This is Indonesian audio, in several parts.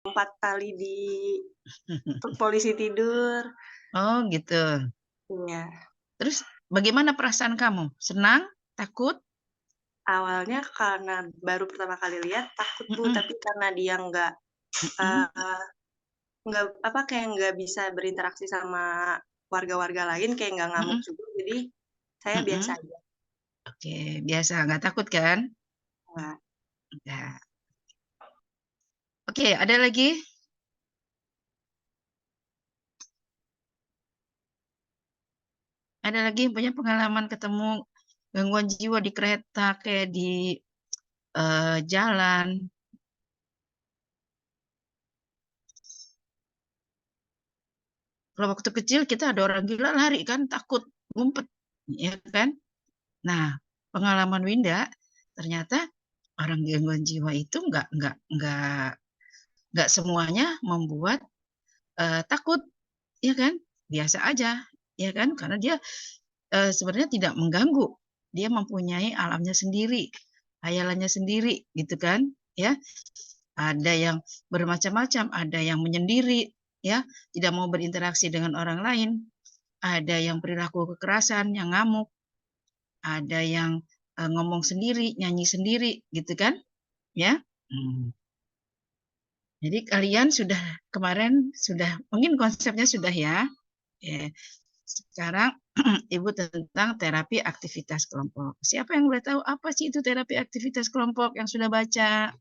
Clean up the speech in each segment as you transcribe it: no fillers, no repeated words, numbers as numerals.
4 kali di polisi tidur. Oh, gitu. Iya. Terus bagaimana perasaan kamu? Senang? Takut? Awalnya karena baru pertama kali lihat takut, Bu, Mhm tapi karena dia mhm eee, nggak apa, kayak nggak bisa berinteraksi sama warga-warga lain, kayak nggak ngamuk mhm juga, jadi saya biasa mhm. aja. Oke, biasa, nggak takut kan? Nggak. Enggak. Oke, ada lagi? Ada lagi yang punya pengalaman ketemu gangguan jiwa di kereta, kayak di, jalan? Kalau waktu kecil kita ada orang gila lari kan, takut, ngumpet, ya kan? Nah, pengalaman Winda, ternyata orang gangguan jiwa itu nggak semuanya membuat, takut, ya kan? Biasa aja, ya kan? Karena dia, sebenarnya tidak mengganggu. Dia mempunyai alamnya sendiri, hayalannya sendiri, gitu kan, ya. Ada yang bermacam-macam, ada yang menyendiri, ya, tidak mau berinteraksi dengan orang lain, ada yang perilaku kekerasan, yang ngamuk, ada yang, ngomong sendiri, nyanyi sendiri, gitu kan, ya. Mmm, jadi kalian sudah kemarin sudah mungkin konsepnya sudah ya, sekarang Ibu tentang terapi aktivitas kelompok. Siapa yang boleh tahu apa sih itu terapi aktivitas kelompok yang sudah baca?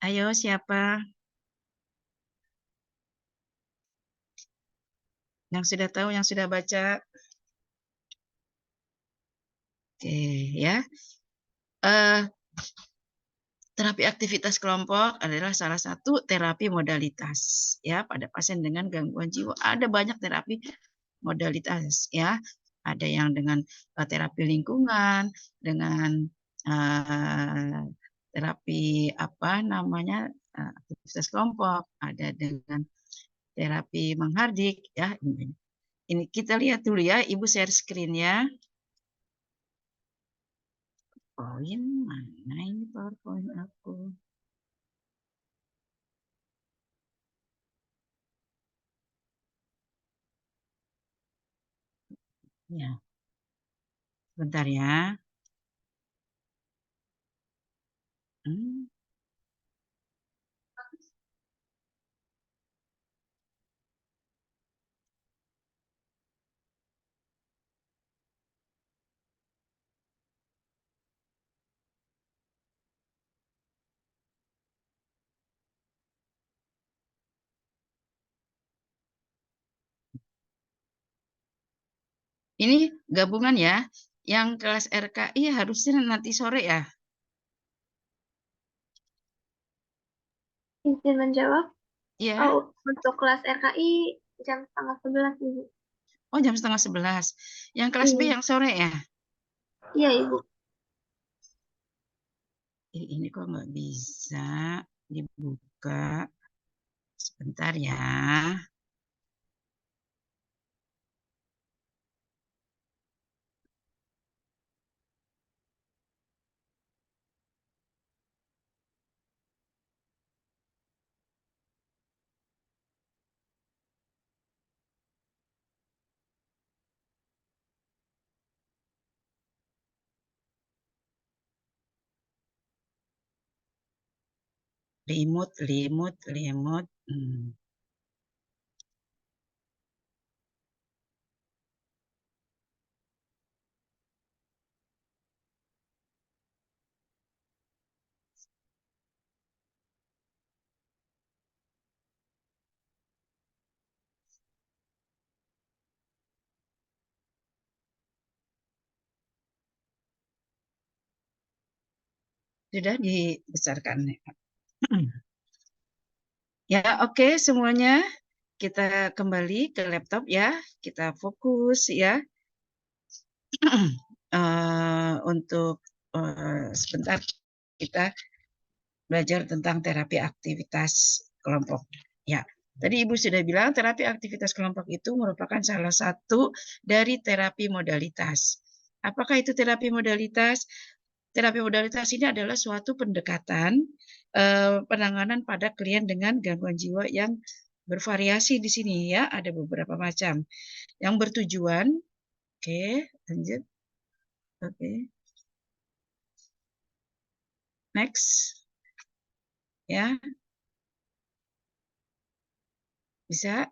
Ayo siapa yang sudah tahu, yang sudah baca? Oke ya, eee, terapi aktivitas kelompok adalah salah satu terapi modalitas ya pada pasien dengan gangguan jiwa. Ada banyak terapi modalitas ya. Ada yang dengan, terapi lingkungan, dengan, eee, terapi apa namanya, aktivitas kelompok, ada dengan terapi menghardik ya, ini kita lihat dulu ya, Ibu share screen ya. Poin mana ini PowerPoint aku? Ya, sebentar ya. Mmm. Ini gabungan ya, yang kelas RKI harusnya nanti sore ya? Izin menjawab, Iya? untuk kelas RKI jam 10:30, Ibu. Oh, jam 10:30. Yang kelas B Iya. yang sore ya? Iya, Ibu. Ini kok nggak bisa dibuka. Sebentar ya. Remote. Sudah dibesarkan ya? Ya, oke semuanya. Kita kembali ke laptop ya. Kita fokus ya. Untuk, sebentar kita belajar tentang terapi aktivitas kelompok. Ya, tadi Ibu sudah bilang terapi aktivitas kelompok itu merupakan salah satu dari terapi modalitas. Apakah itu terapi modalitas? terapi modalitas ini adalah suatu pendekatan penanganan pada klien dengan gangguan jiwa yang bervariasi di sini ya, ada beberapa macam. Yang bertujuan, oke, lanjut. Oke. Next. Ya. Bisa.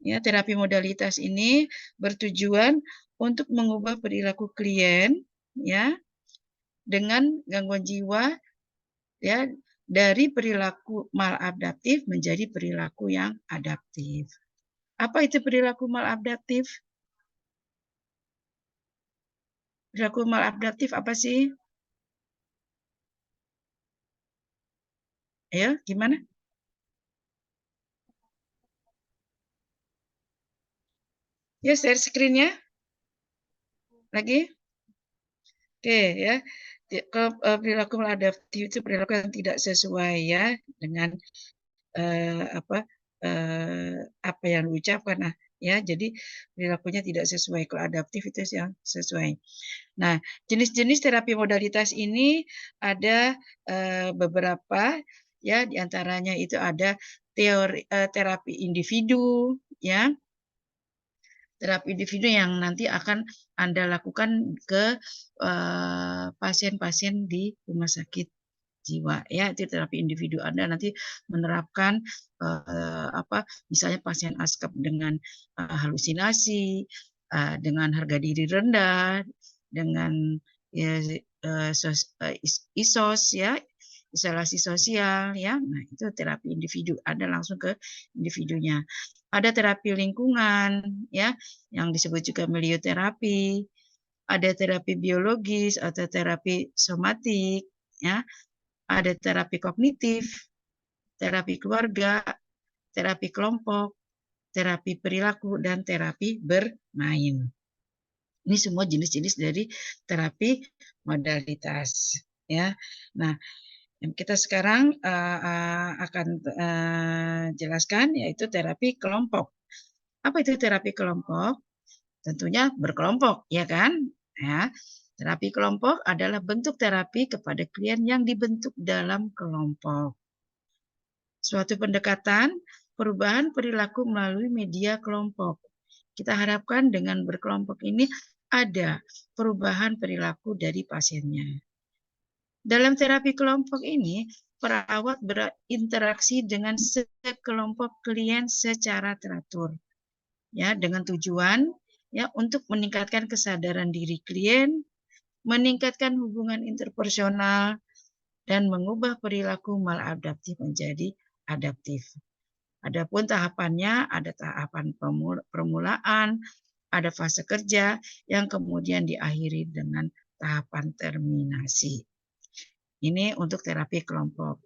Ya, terapi modalitas ini bertujuan untuk mengubah perilaku klien ya dengan gangguan jiwa ya dari perilaku maladaptif menjadi perilaku yang adaptif. Apa itu perilaku maladaptif? Perilaku maladaptif apa sih? Ayo, gimana? Ya, share screen-nya. Lagi. Oke, ya. Kalau perilaku maladaptif itu perilaku yang tidak sesuai ya dengan apa yang diucapkan. Nah, ya, jadi perilakunya tidak sesuai. Kalau adaptif itu yang sesuai. Nah, jenis-jenis terapi modalitas ini ada beberapa ya, diantaranya itu ada terapi individu ya. Terapi individu yang nanti akan Anda lakukan ke pasien-pasien di rumah sakit jiwa ya, itu terapi individu. Anda nanti menerapkan misalnya pasien ASKAP dengan halusinasi, dengan harga diri rendah, dengan ya, ISOS ya, isolasi sosial ya. Nah, itu terapi individu. Anda langsung ke individunya. Ada terapi lingkungan ya, yang disebut juga milioterapi. Ada terapi biologis atau terapi somatik ya. Ada terapi kognitif, terapi keluarga, terapi kelompok, terapi perilaku, dan terapi bermain. Ini semua jenis-jenis dari terapi modalitas ya. Nah, yang kita sekarang akan jelaskan yaitu terapi kelompok. Apa itu terapi kelompok? Tentunya berkelompok, ya kan? Ya. Terapi kelompok adalah bentuk terapi kepada klien yang dibentuk dalam kelompok. Suatu pendekatan perubahan perilaku melalui media kelompok. Kita harapkan dengan berkelompok ini ada perubahan perilaku dari pasiennya. Dalam terapi kelompok ini, perawat berinteraksi dengan sekelompok klien secara teratur. Ya, dengan tujuan ya untuk meningkatkan kesadaran diri klien, meningkatkan hubungan interpersonal, dan mengubah perilaku maladaptif menjadi adaptif. Adapun tahapannya, ada tahapan permulaan, ada fase kerja, yang kemudian diakhiri dengan tahapan terminasi. Ini untuk terapi kelompok.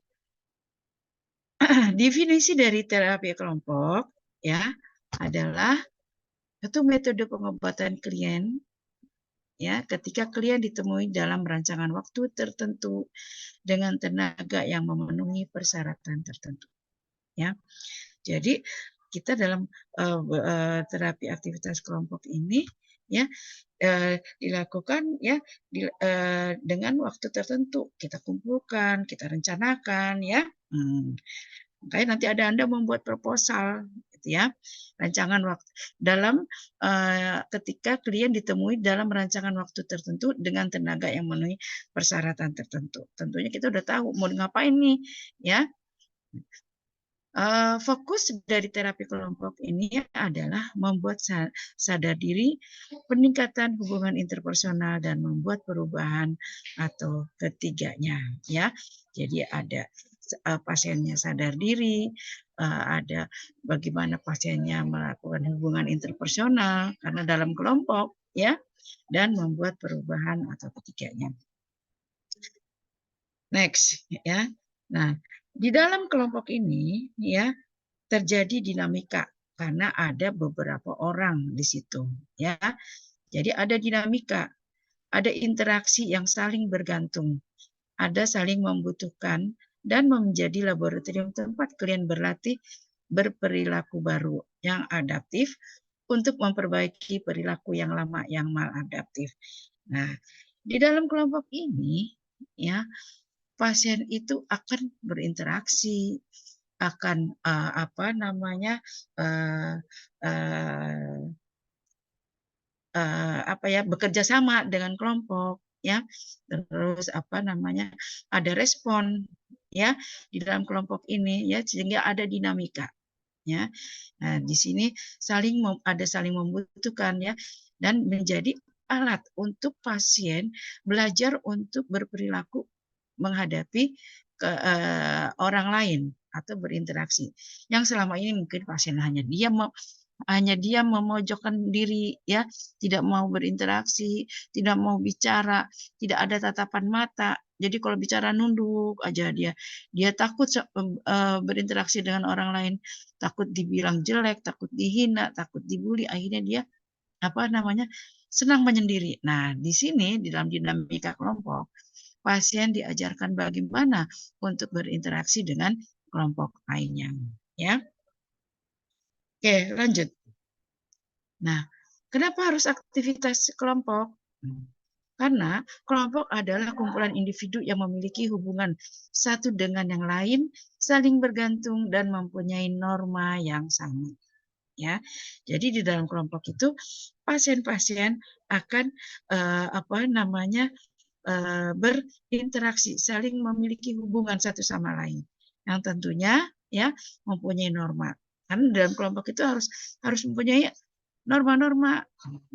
Definisi dari terapi kelompok ya adalah satu metode pengobatan klien ya ketika klien ditemui dalam rancangan waktu tertentu dengan tenaga yang memenuhi persyaratan tertentu ya. Jadi kita dalam terapi aktivitas kelompok ini ya dilakukan ya dengan waktu tertentu, kita kumpulkan, kita rencanakan ya. Makanya nanti ada Anda membuat proposal gitu ya, rancangan waktu dalam ketika klien ditemui dalam rancangan waktu tertentu dengan tenaga yang memenuhi persyaratan tertentu. Tentunya kita udah tahu mau ngapain nih ya. Fokus dari terapi kelompok ini adalah membuat sadar diri, peningkatan hubungan interpersonal, dan membuat perubahan atau ketiganya ya. Jadi ada pasiennya sadar diri, ada bagaimana pasiennya melakukan hubungan interpersonal karena dalam kelompok ya, dan membuat perubahan atau ketiganya. Next ya. Nah, di dalam kelompok ini ya terjadi dinamika karena ada beberapa orang di situ ya. Jadi ada dinamika, ada interaksi yang saling bergantung, ada saling membutuhkan dan menjadi laboratorium tempat klien berlatih berperilaku baru yang adaptif untuk memperbaiki perilaku yang lama yang maladaptif. Nah, di dalam kelompok ini ya pasien itu akan berinteraksi, akan apa namanya apa ya bekerja sama dengan kelompok ya, terus apa namanya ada respon ya di dalam kelompok ini ya sehingga ada dinamika ya. Nah, di sini ada saling membutuhkan ya dan menjadi alat untuk pasien belajar untuk berperilaku menghadapi orang lain atau berinteraksi. Yang selama ini mungkin pasien hanya dia memojokkan diri ya, tidak mau berinteraksi, tidak mau bicara, tidak ada tatapan mata. Jadi kalau bicara nunduk aja dia takut berinteraksi dengan orang lain, takut dibilang jelek, takut dihina, takut dibully, akhirnya dia apa namanya? Senang menyendiri. Nah, di sini di dalam dinamika kelompok, pasien diajarkan bagaimana untuk berinteraksi dengan kelompok lainnya, ya. Oke, lanjut. Nah, kenapa harus aktivitas kelompok? Karena kelompok adalah kumpulan individu yang memiliki hubungan satu dengan yang lain, saling bergantung dan mempunyai norma yang sama. Ya, jadi di dalam kelompok itu pasien-pasien akan berinteraksi, saling memiliki hubungan satu sama lain, yang tentunya ya mempunyai norma. Karena dalam kelompok itu harus mempunyai norma-norma,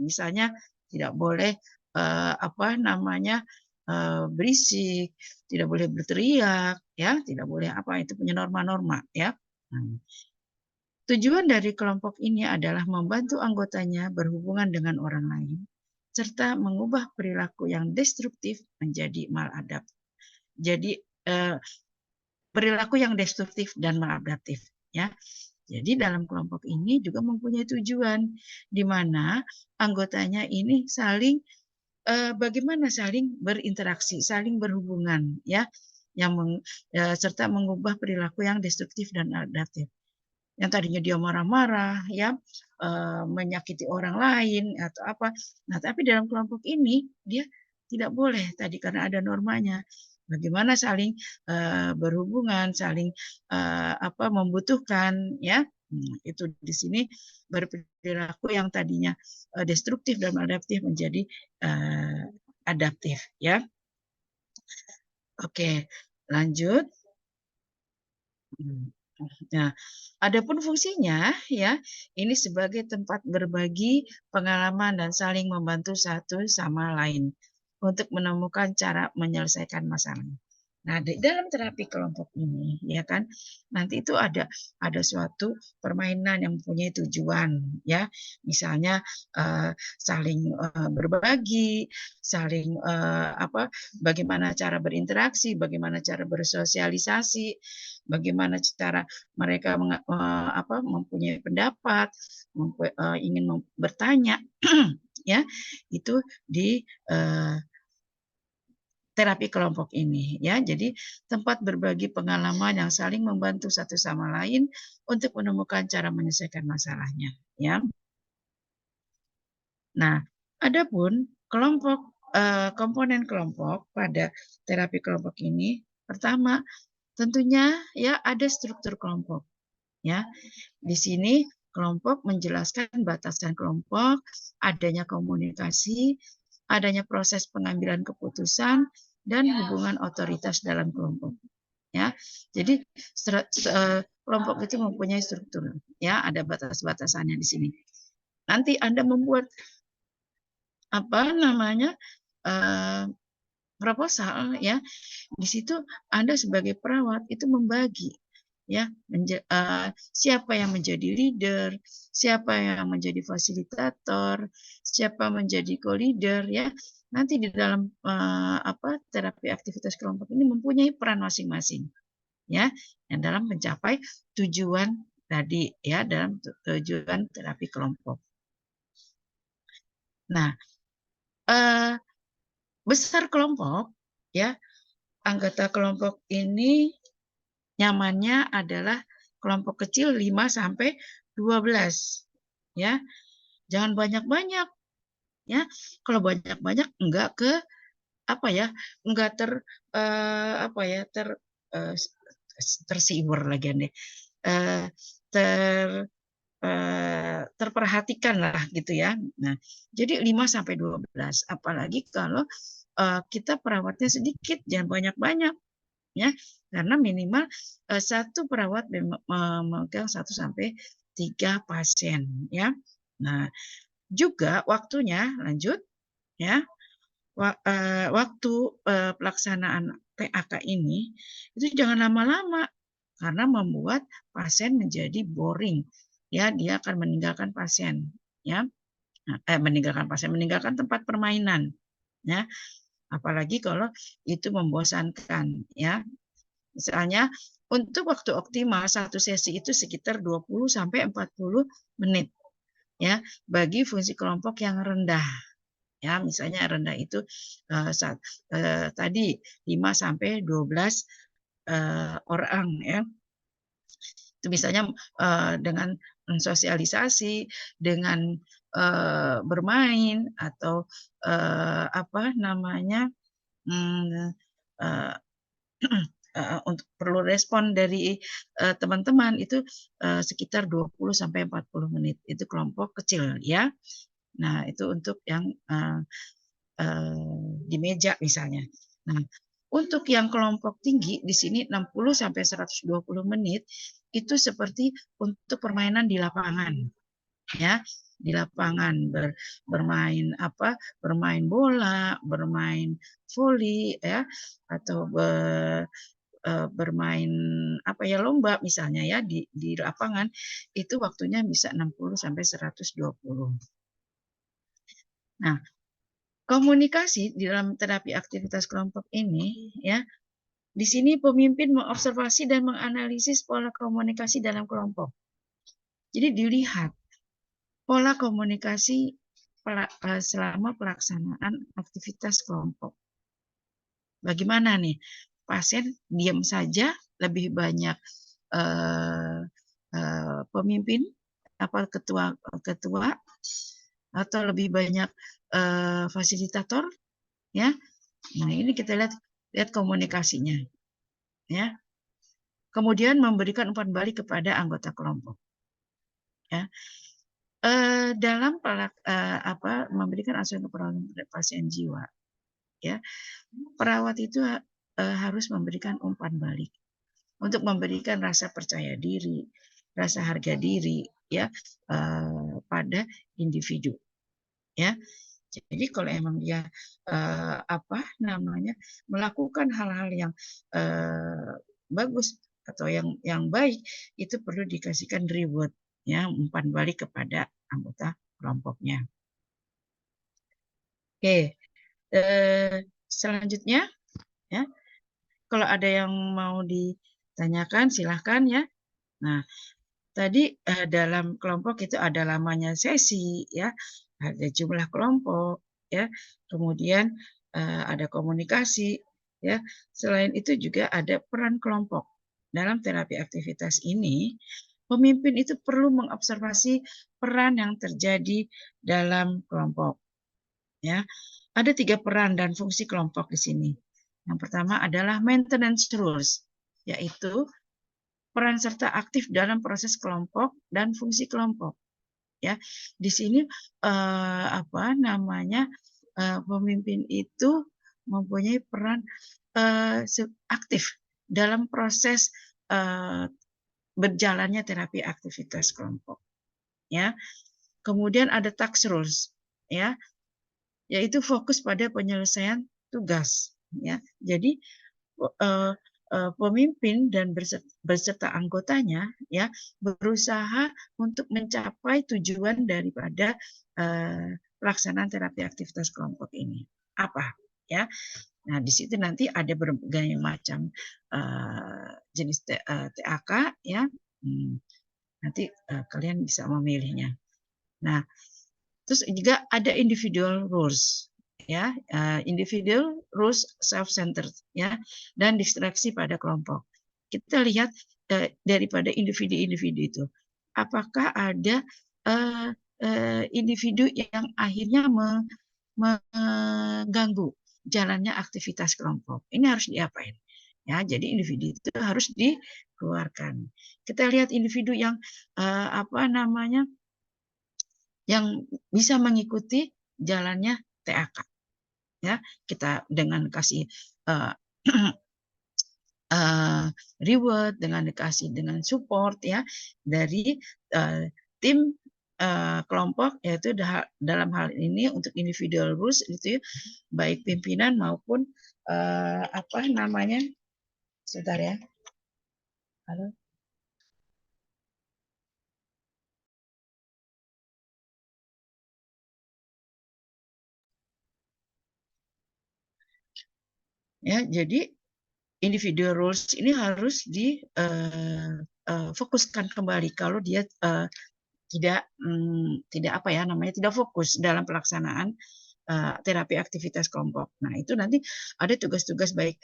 misalnya tidak boleh berisik, tidak boleh berteriak, ya, tidak boleh itu punya norma-norma, ya. Tujuan dari kelompok ini adalah membantu anggotanya berhubungan dengan orang lain, serta mengubah perilaku yang destruktif menjadi maladaptif. Jadi perilaku yang destruktif dan maladaptif, ya. Jadi dalam kelompok ini juga mempunyai tujuan di mana anggotanya ini saling bagaimana saling berinteraksi, saling berhubungan, ya, serta mengubah perilaku yang destruktif dan adaptif. Yang tadinya dia marah-marah, ya, menyakiti orang lain atau apa. Nah, tapi dalam kelompok ini dia tidak boleh tadi karena ada normanya. Bagaimana saling berhubungan, saling membutuhkan, ya. Itu di sini berperilaku yang tadinya destruktif dan adaptif menjadi adaptif, ya. Oke, lanjut. Nah, adapun fungsinya ya, ini sebagai tempat berbagi pengalaman dan saling membantu satu sama lain untuk menemukan cara menyelesaikan masalah. Nah, di dalam terapi kelompok ini, ya kan, nanti itu ada suatu permainan yang mempunyai tujuan, ya, misalnya saling berbagi, saling bagaimana cara berinteraksi, bagaimana cara bersosialisasi, bagaimana cara mereka mempunyai pendapat, ingin bertanya, ya, itu di terapi kelompok ini, ya. Jadi tempat berbagi pengalaman yang saling membantu satu sama lain untuk menemukan cara menyelesaikan masalahnya, ya. Nah, adapun komponen kelompok pada terapi kelompok ini, pertama tentunya ya ada struktur kelompok, ya. Di sini kelompok menjelaskan batasan kelompok, adanya komunikasi, adanya proses pengambilan keputusan, dan hubungan otoritas dalam kelompok. Ya, jadi kelompok itu mempunyai struktur, ya, ada batas-batasannya di sini. Nanti Anda membuat proposal, ya, di situ Anda sebagai perawat itu membagi, ya, siapa yang menjadi leader, siapa yang menjadi fasilitator, siapa menjadi co-leader, ya. Nanti di dalam terapi aktivitas kelompok ini mempunyai peran masing-masing, ya, yang dalam mencapai tujuan tadi, ya, dalam tujuan terapi kelompok. Nah, besar kelompok, ya, anggota kelompok ini nyamannya adalah kelompok kecil 5 sampai 12, ya. Jangan banyak-banyak ya. Kalau banyak-banyak enggak ke apa ya? Enggak apa ya? Tersiwer lagi deh. Terperhatikan lah gitu ya. Nah, jadi 5 sampai 12. Apalagi kalau kita perawatnya sedikit, jangan banyak-banyak ya. Karena minimal satu perawat memegang 1 sampai 3 pasien ya. Nah, juga waktunya lanjut ya. Waktu pelaksanaan PAK ini itu jangan lama-lama karena membuat pasien menjadi boring ya, dia akan meninggalkan pasien ya. Meninggalkan tempat permainan ya, apalagi kalau itu membosankan ya. Misalnya untuk waktu optimal satu sesi itu sekitar 20 sampai 40 menit ya bagi fungsi kelompok yang rendah. Ya, misalnya rendah itu tadi 5 sampai 12 orang ya. Itu misalnya dengan sosialisasi, dengan bermain atau apa namanya untuk perlu respon dari teman-teman itu sekitar 20 sampai 40 menit. Itu kelompok kecil ya. Nah, itu untuk yang di meja misalnya. Nah, untuk yang kelompok tinggi di sini 60 sampai 120 menit itu seperti untuk permainan di lapangan. Ya, di lapangan bermain bermain bola, bermain voli ya atau bermain lomba misalnya ya di lapangan itu waktunya bisa 60 sampai 120. Nah, komunikasi di dalam terapi aktivitas kelompok ini ya, di sini pemimpin mengobservasi dan menganalisis pola komunikasi dalam kelompok. Jadi dilihat pola komunikasi selama pelaksanaan aktivitas kelompok. Bagaimana nih? Pasien diam saja, lebih banyak pemimpin ketua atau lebih banyak fasilitator ya. Nah, ini kita lihat komunikasinya ya. Kemudian memberikan umpan balik kepada anggota kelompok ya. Dalam memberikan asuhan keperawatan pasien jiwa ya, perawat itu harus memberikan umpan balik untuk memberikan rasa percaya diri, rasa harga diri ya pada individu ya. Jadi kalau emang dia melakukan hal-hal yang bagus atau yang baik, itu perlu dikasihkan reward ya, umpan balik kepada anggota kelompoknya. Oke, selanjutnya ya, kalau ada yang mau ditanyakan silahkan ya. Nah, tadi dalam kelompok itu ada lamanya sesi ya, ada jumlah kelompok ya, kemudian ada komunikasi ya. Selain itu juga ada peran kelompok. Dalam terapi aktivitas ini, pemimpin itu perlu mengobservasi peran yang terjadi dalam kelompok. Ya, ada 3 peran dan fungsi kelompok di sini. Yang pertama adalah maintenance rules, yaitu peran serta aktif dalam proses kelompok dan fungsi kelompok. Ya, di sini pemimpin itu mempunyai peran aktif dalam proses berjalannya terapi aktivitas kelompok. Ya, kemudian ada task rules, ya, yaitu fokus pada penyelesaian tugas. Ya, jadi pemimpin dan beserta anggotanya ya berusaha untuk mencapai tujuan daripada pelaksanaan terapi aktivitas kelompok ini. Apa ya? Nah, di situ nanti ada berbagai macam jenis TAK ya. Nanti kalian bisa memilihnya. Nah, terus juga ada individual rules ya, individual rules self-centered ya, dan distraksi pada kelompok. Kita lihat daripada individu-individu itu, apakah ada individu yang akhirnya mengganggu jalannya aktivitas kelompok. Ini harus diapain? Ya, jadi individu itu harus dikeluarkan. Kita lihat individu yang yang bisa mengikuti jalannya TAK. Ya, kita dengan kasih reward, dengan support ya dari tim kelompok, yaitu dalam hal ini untuk individual rules itu baik pimpinan maupun sebentar ya. Halo. Ya, jadi individual rules ini harus difokuskan kembali kalau dia tidak fokus dalam pelaksanaan terapi aktivitas kelompok. Nah, itu nanti ada tugas-tugas baik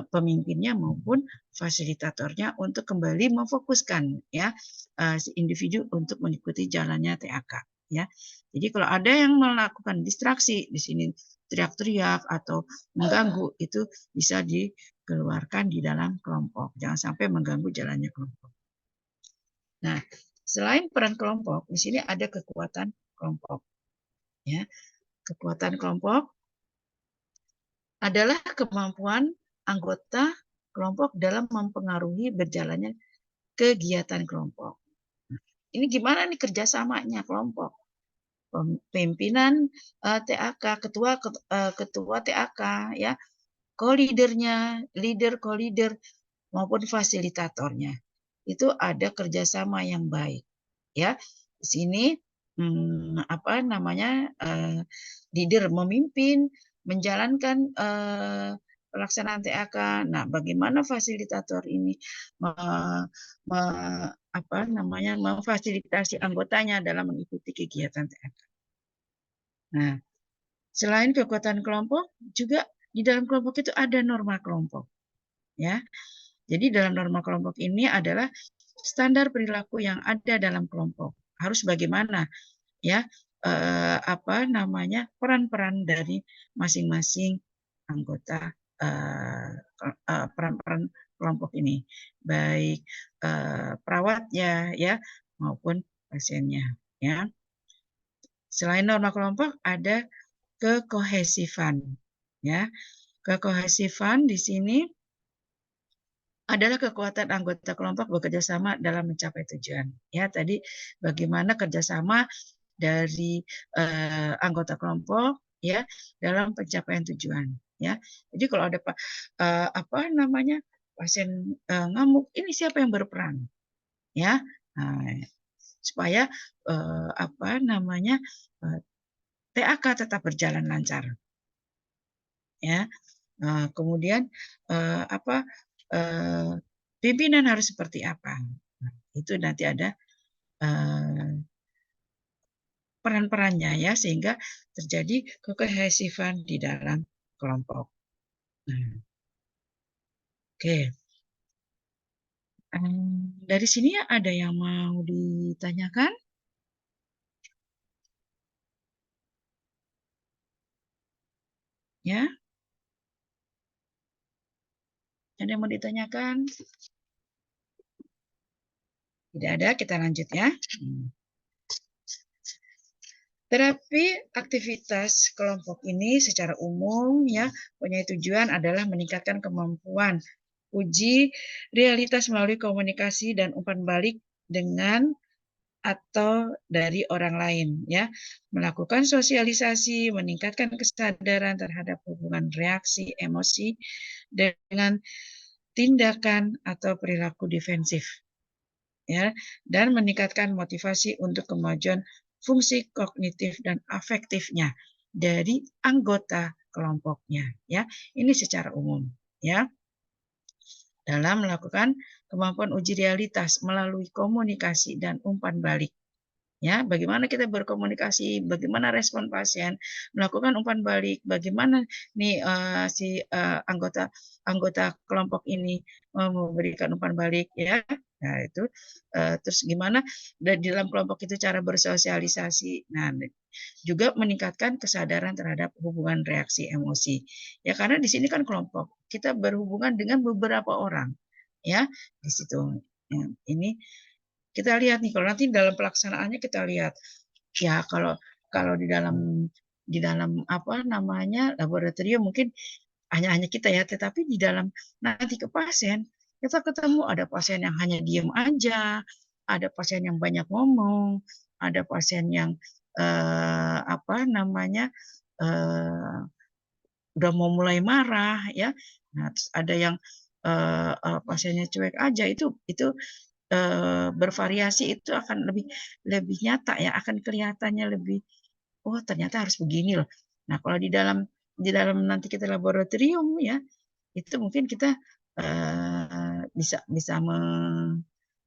pemimpinnya maupun fasilitatornya untuk kembali memfokuskan ya si individu untuk mengikuti jalannya TAK ya. Jadi kalau ada yang melakukan distraksi di sini teriak-teriak atau mengganggu, itu bisa dikeluarkan di dalam kelompok. Jangan sampai mengganggu jalannya kelompok. Nah, selain peran kelompok, di sini ada kekuatan kelompok. Ya, kekuatan kelompok adalah kemampuan anggota kelompok dalam mempengaruhi berjalannya kegiatan kelompok. Ini gimana nih kerjasamanya kelompok? Pimpinan TAK, ketua TAK, ya, co-leadernya, leader, co-leader maupun fasilitatornya. Itu ada kerjasama yang baik. Ya, di sini leader memimpin, menjalankan pelaksanaan TAK. Nah, bagaimana fasilitator ini memfasilitasi anggotanya dalam mengikuti kegiatan TAK. Nah, selain kekuatan kelompok, juga di dalam kelompok itu ada norma kelompok. Ya, jadi dalam norma kelompok ini adalah standar perilaku yang ada dalam kelompok. Harus bagaimana ya peran-peran dari masing-masing anggota peran-peran kelompok ini, baik perawatnya ya maupun pasiennya ya. Selain norma kelompok ada kekohesifan ya. Kekohesifan di sini adalah kekuatan anggota kelompok bekerja sama dalam mencapai tujuan. Ya, tadi bagaimana kerjasama dari anggota kelompok ya dalam pencapaian tujuan. Ya, jadi kalau ada pasien ngamuk, ini siapa yang berperan? Ya, supaya TAK tetap berjalan lancar. Ya, kemudian pimpinan harus seperti apa? Nah, itu nanti ada peran-perannya ya, sehingga terjadi kekohesifan di dalam kelompok. Nah, oke. Dari sini ada yang mau ditanyakan? Ya? Ada yang mau ditanyakan? Tidak ada, kita lanjut ya. Terapi aktivitas kelompok ini secara umum ya punya tujuan adalah meningkatkan kemampuan uji realitas melalui komunikasi dan umpan balik dengan atau dari orang lain ya, melakukan sosialisasi, meningkatkan kesadaran terhadap hubungan reaksi emosi dengan tindakan atau perilaku defensif ya, dan meningkatkan motivasi untuk kemajuan fungsi kognitif dan afektifnya dari anggota kelompoknya ya. Ini secara umum ya. Dalam melakukan kemampuan uji realitas melalui komunikasi dan umpan balik Ya, bagaimana kita berkomunikasi, bagaimana respon pasien, melakukan umpan balik, bagaimana nih si anggota kelompok ini memberikan umpan balik ya. Nah, itu terus gimana di dalam kelompok itu cara bersosialisasi. Nah, juga meningkatkan kesadaran terhadap hubungan reaksi emosi. Ya, karena di sini kan kelompok, kita berhubungan dengan beberapa orang. Ya, di situ. Ya, ini kita lihat nih, kalau nanti dalam pelaksanaannya kita lihat ya, kalau di dalam apa namanya laboratorium mungkin hanya kita ya, tetapi di dalam nanti ke pasien kita ketemu ada pasien yang hanya diem aja, ada pasien yang banyak ngomong, ada pasien yang apa namanya udah mau mulai marah ya. Nah, terus ada yang pasiennya cuek aja, itu bervariasi, itu akan lebih nyata ya, akan kelihatannya lebih, oh ternyata harus begini loh. Nah, kalau di dalam nanti kita laboratorium ya, itu mungkin kita bisa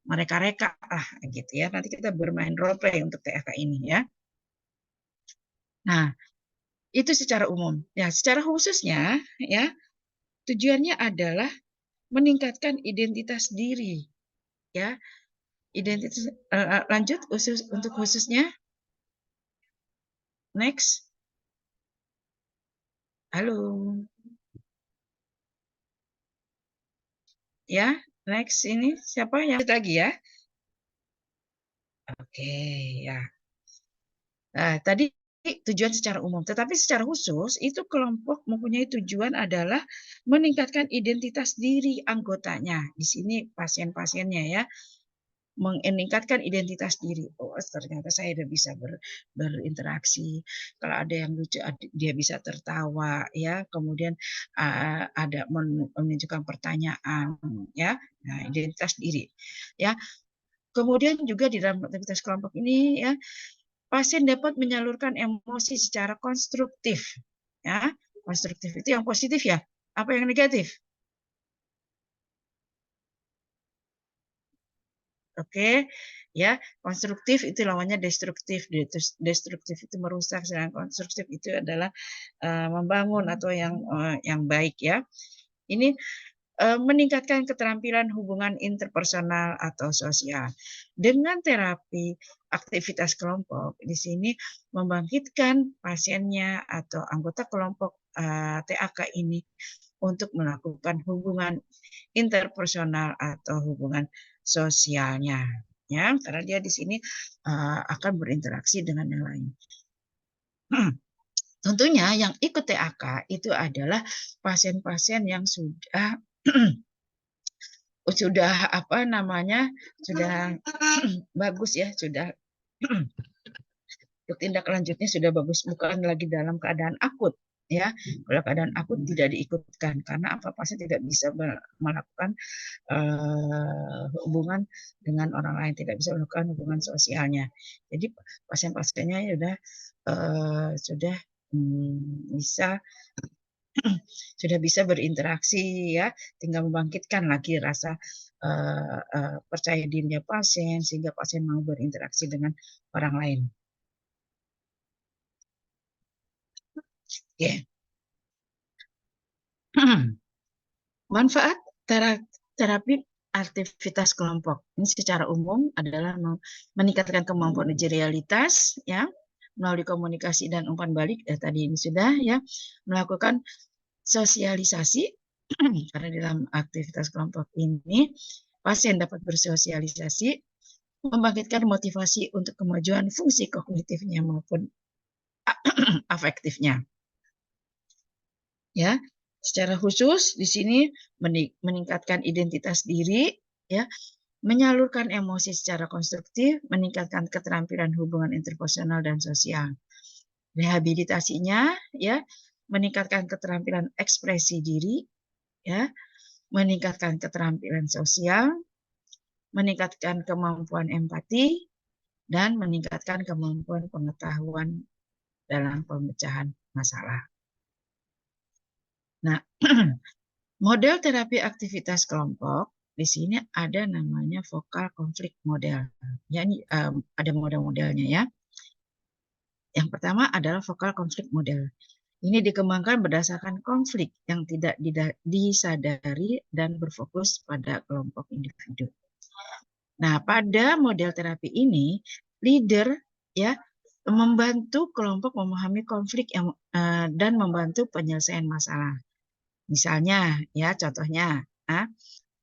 mereka-reka lah gitu ya. Nanti kita bermain role play untuk TFK ini ya. Nah, itu secara umum. Ya, secara khususnya ya, tujuannya adalah meningkatkan identitas diri ya. Identitas lanjut untuk khususnya. Next. Halo. Ya, next ini siapa yang lagi ya? Oke, ya. Nah, tadi tujuan secara umum, tetapi secara khusus itu kelompok mempunyai tujuan adalah meningkatkan identitas diri anggotanya. Di sini pasien-pasiennya ya, meningkatkan identitas diri. Oh, ternyata saya udah bisa berinteraksi. Kalau ada yang lucu, dia bisa tertawa, ya. Kemudian ada menunjukkan pertanyaan, ya. Nah, identitas diri, ya. Kemudian juga di dalam aktivitas kelompok ini, ya, pasien dapat menyalurkan emosi secara konstruktif, ya. Konstruktif itu yang positif ya. Apa yang negatif? Oke, ya, konstruktif itu lawannya destruktif. Destruktif itu merusak, sedangkan konstruktif itu adalah membangun atau yang baik ya. Ini meningkatkan keterampilan hubungan interpersonal atau sosial. Dengan terapi aktivitas kelompok, di sini membangkitkan pasiennya atau anggota kelompok TAK ini untuk melakukan hubungan interpersonal atau hubungan sosialnya, ya, karena dia di sini akan berinteraksi dengan yang lain. Tentunya yang ikut TAK itu adalah pasien-pasien yang sudah apa namanya, sudah bagus ya, sudah tindak lanjutnya sudah bagus, bukan lagi dalam keadaan akut ya. Kalau keadaan akut tidak diikutkan karena apa, pasien tidak bisa melakukan hubungan dengan orang lain, tidak bisa melakukan hubungan sosialnya. Jadi pasien-pasiennya sudah bisa sudah bisa berinteraksi ya, tinggal membangkitkan lagi rasa percaya dirinya pasien sehingga pasien mau berinteraksi dengan orang lain. Oke. Manfaat terapi aktivitas kelompok ini secara umum adalah meningkatkan kemampuan uji realitas ya, melalui komunikasi dan umpan balik. Tadi ini sudah ya, melakukan sosialisasi karena dalam aktivitas kelompok ini pasien dapat bersosialisasi, membangkitkan motivasi untuk kemajuan fungsi kognitifnya maupun afektifnya. Ya, secara khusus di sini meningkatkan identitas diri, ya, menyalurkan emosi secara konstruktif, meningkatkan keterampilan hubungan interpersonal dan sosial. Rehabilitasinya, ya, meningkatkan keterampilan ekspresi diri, ya, meningkatkan keterampilan sosial, meningkatkan kemampuan empati, dan meningkatkan kemampuan pengetahuan dalam pemecahan masalah. Nah, model terapi aktivitas kelompok di sini ada namanya vokal konflik model. Ya, ini ada model-modelnya ya. Yang pertama adalah vokal konflik model. Ini dikembangkan berdasarkan konflik yang tidak disadari dan berfokus pada kelompok individu. Nah, pada model terapi ini, leader ya membantu kelompok memahami konflik yang dan membantu penyelesaian masalah. Misalnya, ya contohnya,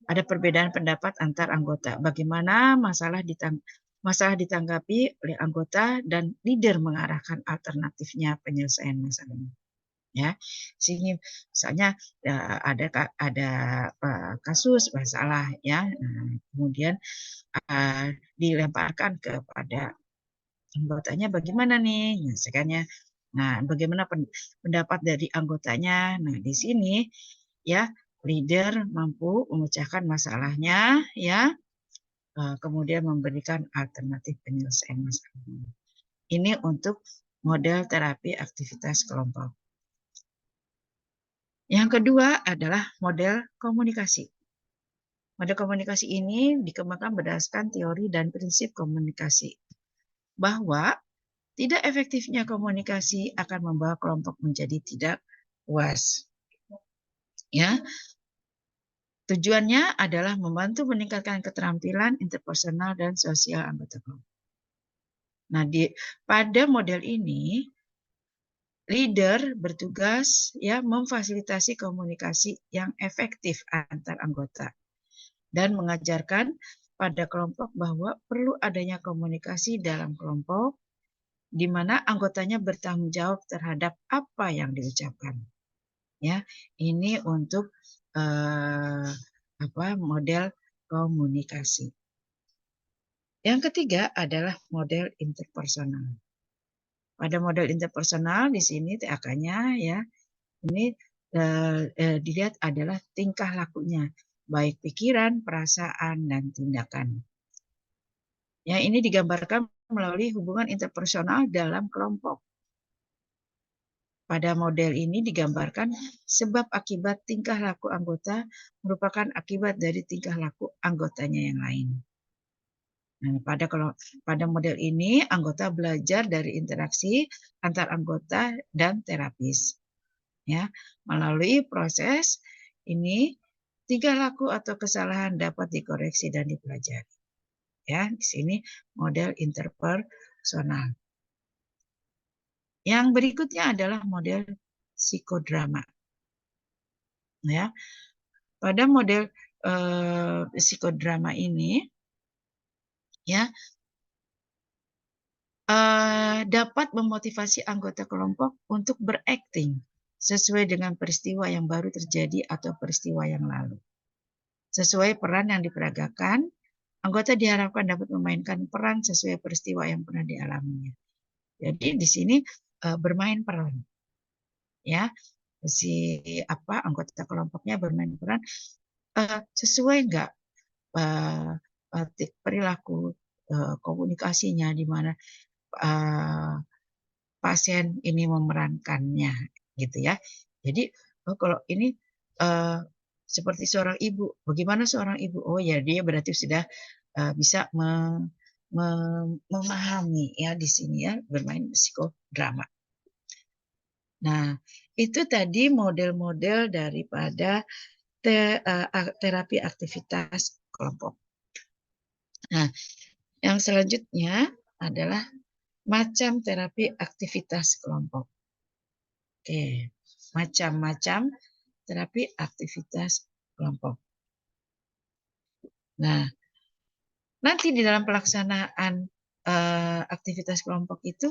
ada perbedaan pendapat antar anggota. Bagaimana masalah ditanggapi oleh anggota dan leader mengarahkan alternatifnya penyelesaian masalahnya. Ya, sini misalnya ada kasus masalah ya, kemudian dilemparkan kepada anggotanya bagaimana nih, misalnya. Nah, bagaimana pendapat dari anggotanya? Nah, di sini ya leader mampu memecahkan masalahnya ya, kemudian memberikan alternatif penyelesaian masalah. Ini untuk model terapi aktivitas kelompok. Yang kedua adalah model komunikasi. Model komunikasi ini dikembangkan berdasarkan teori dan prinsip komunikasi, bahwa tidak efektifnya komunikasi akan membawa kelompok menjadi tidak puas. Ya, tujuannya adalah membantu meningkatkan keterampilan interpersonal dan sosial anggota kelompok. Nah, pada model ini leader bertugas ya memfasilitasi komunikasi yang efektif antar anggota dan mengajarkan pada kelompok bahwa perlu adanya komunikasi dalam kelompok di mana anggotanya bertanggung jawab terhadap apa yang diucapkan. Ya, ini untuk model komunikasi. Yang ketiga adalah model interpersonal. Pada model interpersonal di sini TAK-nya ya, ini dilihat adalah tingkah lakunya, baik pikiran, perasaan, dan tindakan. Ya, ini digambarkan melalui hubungan interpersonal dalam kelompok. Pada model ini digambarkan sebab akibat tingkah laku anggota merupakan akibat dari tingkah laku anggotanya yang lain. Nah, pada model ini anggota belajar dari interaksi antar anggota dan terapis. Ya, melalui proses ini tingkah laku atau kesalahan dapat dikoreksi dan dipelajari. Ya, di sini model interpersonal. Yang berikutnya adalah model psikodrama. Ya, pada model psikodrama ini ya dapat memotivasi anggota kelompok untuk berakting sesuai dengan peristiwa yang baru terjadi atau peristiwa yang lalu. Sesuai peran yang diperagakan, anggota diharapkan dapat memainkan peran sesuai peristiwa yang pernah dialaminya. Jadi di sini bermain peran, ya anggota kelompoknya bermain peran sesuai nggak perilaku komunikasinya di mana pasien ini memerankannya, gitu ya. Jadi kalau ini seperti seorang ibu, bagaimana seorang ibu? Oh ya, dia berarti sudah bisa memahami ya di sini ya, bermain psikodrama. Nah, itu tadi model-model daripada terapi aktivitas kelompok. Nah, yang selanjutnya adalah macam terapi aktivitas kelompok. Oke, macam-macam terapi aktivitas kelompok. Nah, nanti di dalam pelaksanaan aktivitas kelompok itu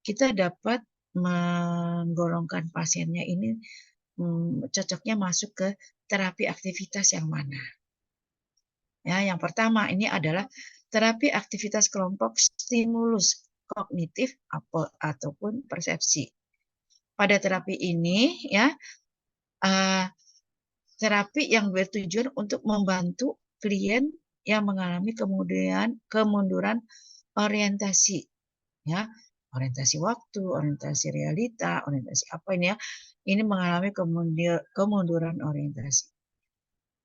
kita dapat menggolongkan pasiennya ini cocoknya masuk ke terapi aktivitas yang mana. Ya, yang pertama ini adalah terapi aktivitas kelompok stimulus kognitif ataupun persepsi. Pada terapi ini ya terapi yang bertujuan untuk membantu klien yang mengalami kemunduran orientasi, ya, orientasi waktu, orientasi realita, orientasi apa ini ya, ini mengalami kemunduran orientasi.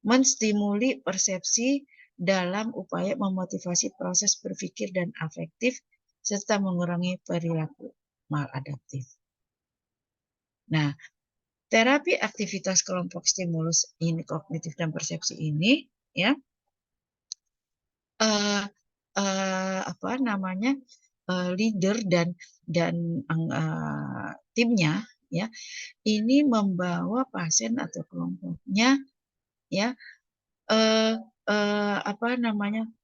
menstimuli persepsi dalam upaya memotivasi proses berpikir dan afektif, serta mengurangi perilaku maladaptif. Nah, terapi aktivitas kelompok stimulus ini kognitif dan persepsi ini, ya, leader dan timnya, ya, ini membawa pasien atau kelompoknya, ya,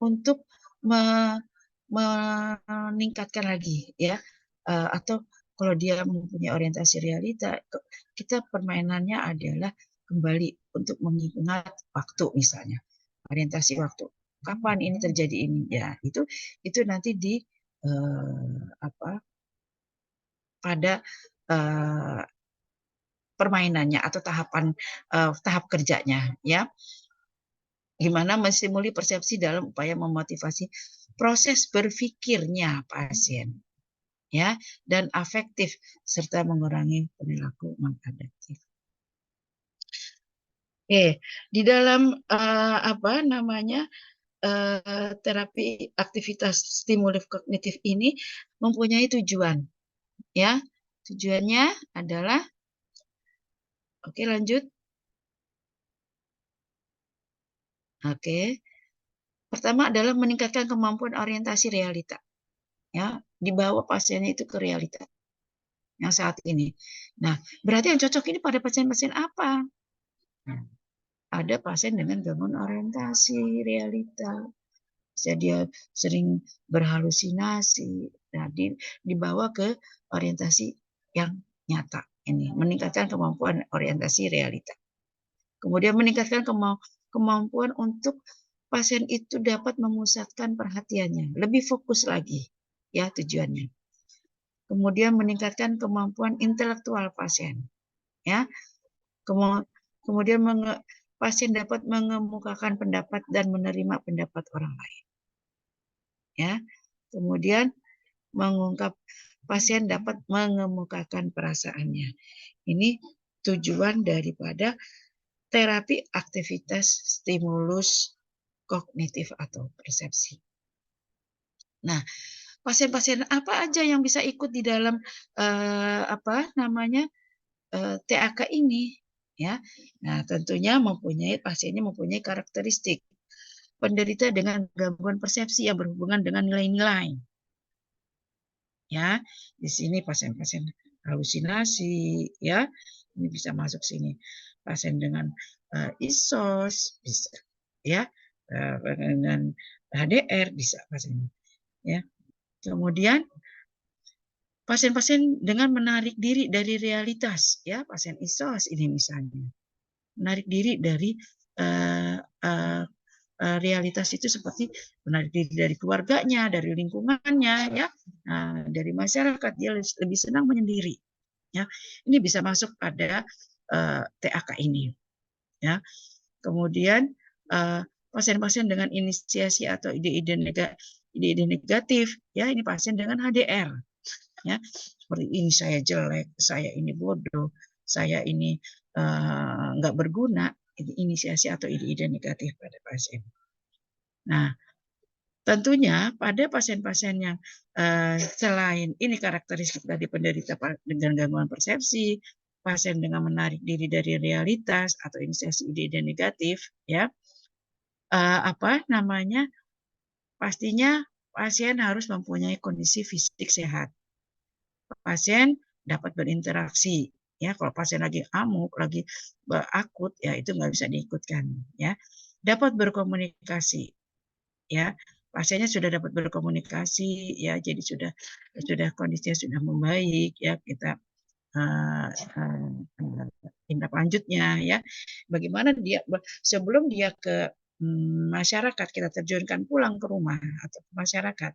untuk meningkatkan lagi, ya, atau kalau dia mempunyai orientasi realita, kita permainannya adalah kembali untuk mengingat waktu, misalnya orientasi waktu. Kapan ini terjadi ini? Ya, itu nanti di pada permainannya atau tahap kerjanya, ya. Gimana menstimuli persepsi dalam upaya memotivasi proses berpikirnya pasien, ya, dan afektif serta mengurangi perilaku maladaptif. Oke, di dalam terapi aktivitas stimulus kognitif ini mempunyai tujuan, ya. Tujuannya adalah, oke, lanjut. Oke. Pertama adalah meningkatkan kemampuan orientasi realita, ya, dibawa pasiennya itu ke realita yang saat ini. Nah, berarti yang cocok ini pada pasien-pasien apa? Nah, ada pasien dengan gangguan orientasi realita, dia sering berhalusinasi. Nah, dibawa ke orientasi yang nyata ini, meningkatkan kemampuan orientasi realita. Kemudian meningkatkan kemampuan untuk pasien itu dapat memusatkan perhatiannya, lebih fokus lagi, ya, tujuannya. Kemudian meningkatkan kemampuan intelektual pasien, ya. Kemudian pasien dapat mengemukakan pendapat dan menerima pendapat orang lain, ya. Kemudian pasien dapat mengemukakan perasaannya. Ini tujuan daripada terapi aktivitas stimulus kognitif atau persepsi. Nah, pasien-pasien apa aja yang bisa ikut di dalam TAK ini, ya? Nah, tentunya pasiennya mempunyai karakteristik penderita dengan gangguan persepsi yang berhubungan dengan nilai-nilai, ya. Di sini pasien-pasien halusinasi, ya, ini bisa masuk sini. Pasien dengan ISOS bisa, ya, dengan HDR bisa pasien, ya. Kemudian pasien-pasien dengan menarik diri dari realitas, ya, pasien ISOS ini misalnya menarik diri dari realitas itu seperti menarik diri dari keluarganya, dari lingkungannya, ya, dari masyarakat, dia lebih senang menyendiri, ya. Ini bisa masuk pada TAK ini, ya. Kemudian pasien-pasien dengan inisiasi atau ide-ide negatif, ya, ini pasien dengan HDR, ya, seperti ini saya jelek, saya ini bodoh, saya ini nggak berguna, inisiasi atau ide-ide negatif pada pasien. Nah, tentunya pada pasien-pasien yang selain ini karakteristik dari penderita dengan gangguan persepsi, pasien dengan menarik diri dari realitas atau inisiasi ide-ide negatif, ya, pastinya pasien harus mempunyai kondisi fisik sehat. Pasien dapat berinteraksi, ya. Kalau pasien lagi amuk, lagi akut, ya, itu nggak bisa diikutkan, ya. Dapat berkomunikasi, ya. Pasiennya sudah dapat berkomunikasi, ya, jadi sudah kondisinya sudah membaik, ya, kita tindak lanjutnya, ya. Bagaimana dia sebelum dia ke masyarakat, kita terjunkan pulang ke rumah atau ke masyarakat.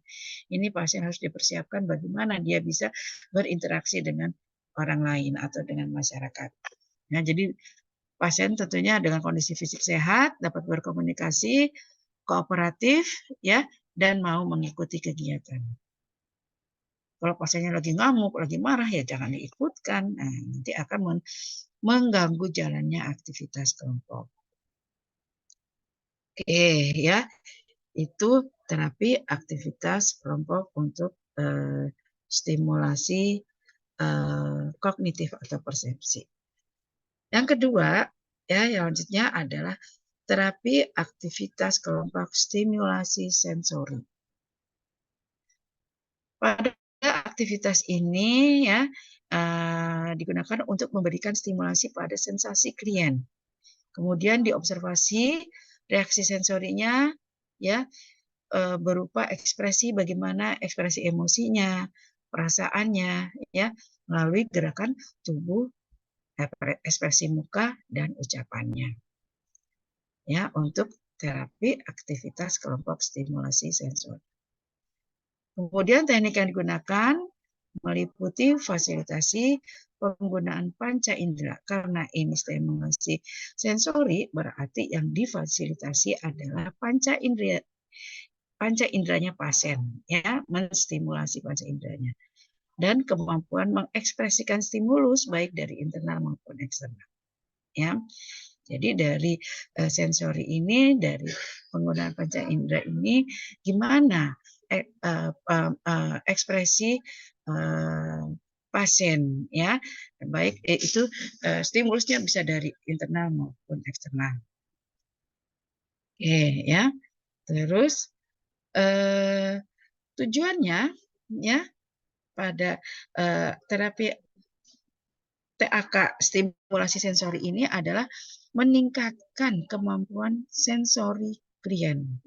Ini pasien harus dipersiapkan bagaimana dia bisa berinteraksi dengan orang lain atau dengan masyarakat. Nah, jadi pasien tentunya dengan kondisi fisik sehat, dapat berkomunikasi, kooperatif, ya, dan mau mengikuti kegiatan. Kalau pasiennya lagi ngamuk, lagi marah, ya jangan diikutkan. Nah, nanti akan mengganggu jalannya aktivitas kelompok. ya, itu terapi aktivitas kelompok untuk stimulasi kognitif atau persepsi. Yang kedua, ya, yang selanjutnya adalah terapi aktivitas kelompok stimulasi sensori. Pada aktivitas ini ya digunakan untuk memberikan stimulasi pada sensasi klien. Kemudian diobservasi reaksi sensorinya ya berupa ekspresi, bagaimana ekspresi emosinya, perasaannya ya melalui gerakan tubuh, ekspresi muka dan ucapannya. Ya, untuk terapi aktivitas kelompok stimulasi sensori. Kemudian teknik yang digunakan meliputi fasilitasi penggunaan panca indera. Karena ini stimulasi sensori, berarti yang difasilitasi adalah panca inderanya pasien, ya, menstimulasi panca inderanya. Dan kemampuan mengekspresikan stimulus baik dari internal maupun eksternal. Ya. Jadi dari sensori ini, dari penggunaan panca indera ini, gimana ekspresi pasien, ya, baik itu stimulusnya bisa dari internal maupun eksternal. Oke, ya. Terus tujuannya, ya, pada terapi TAK stimulasi sensori ini adalah meningkatkan kemampuan sensori klien.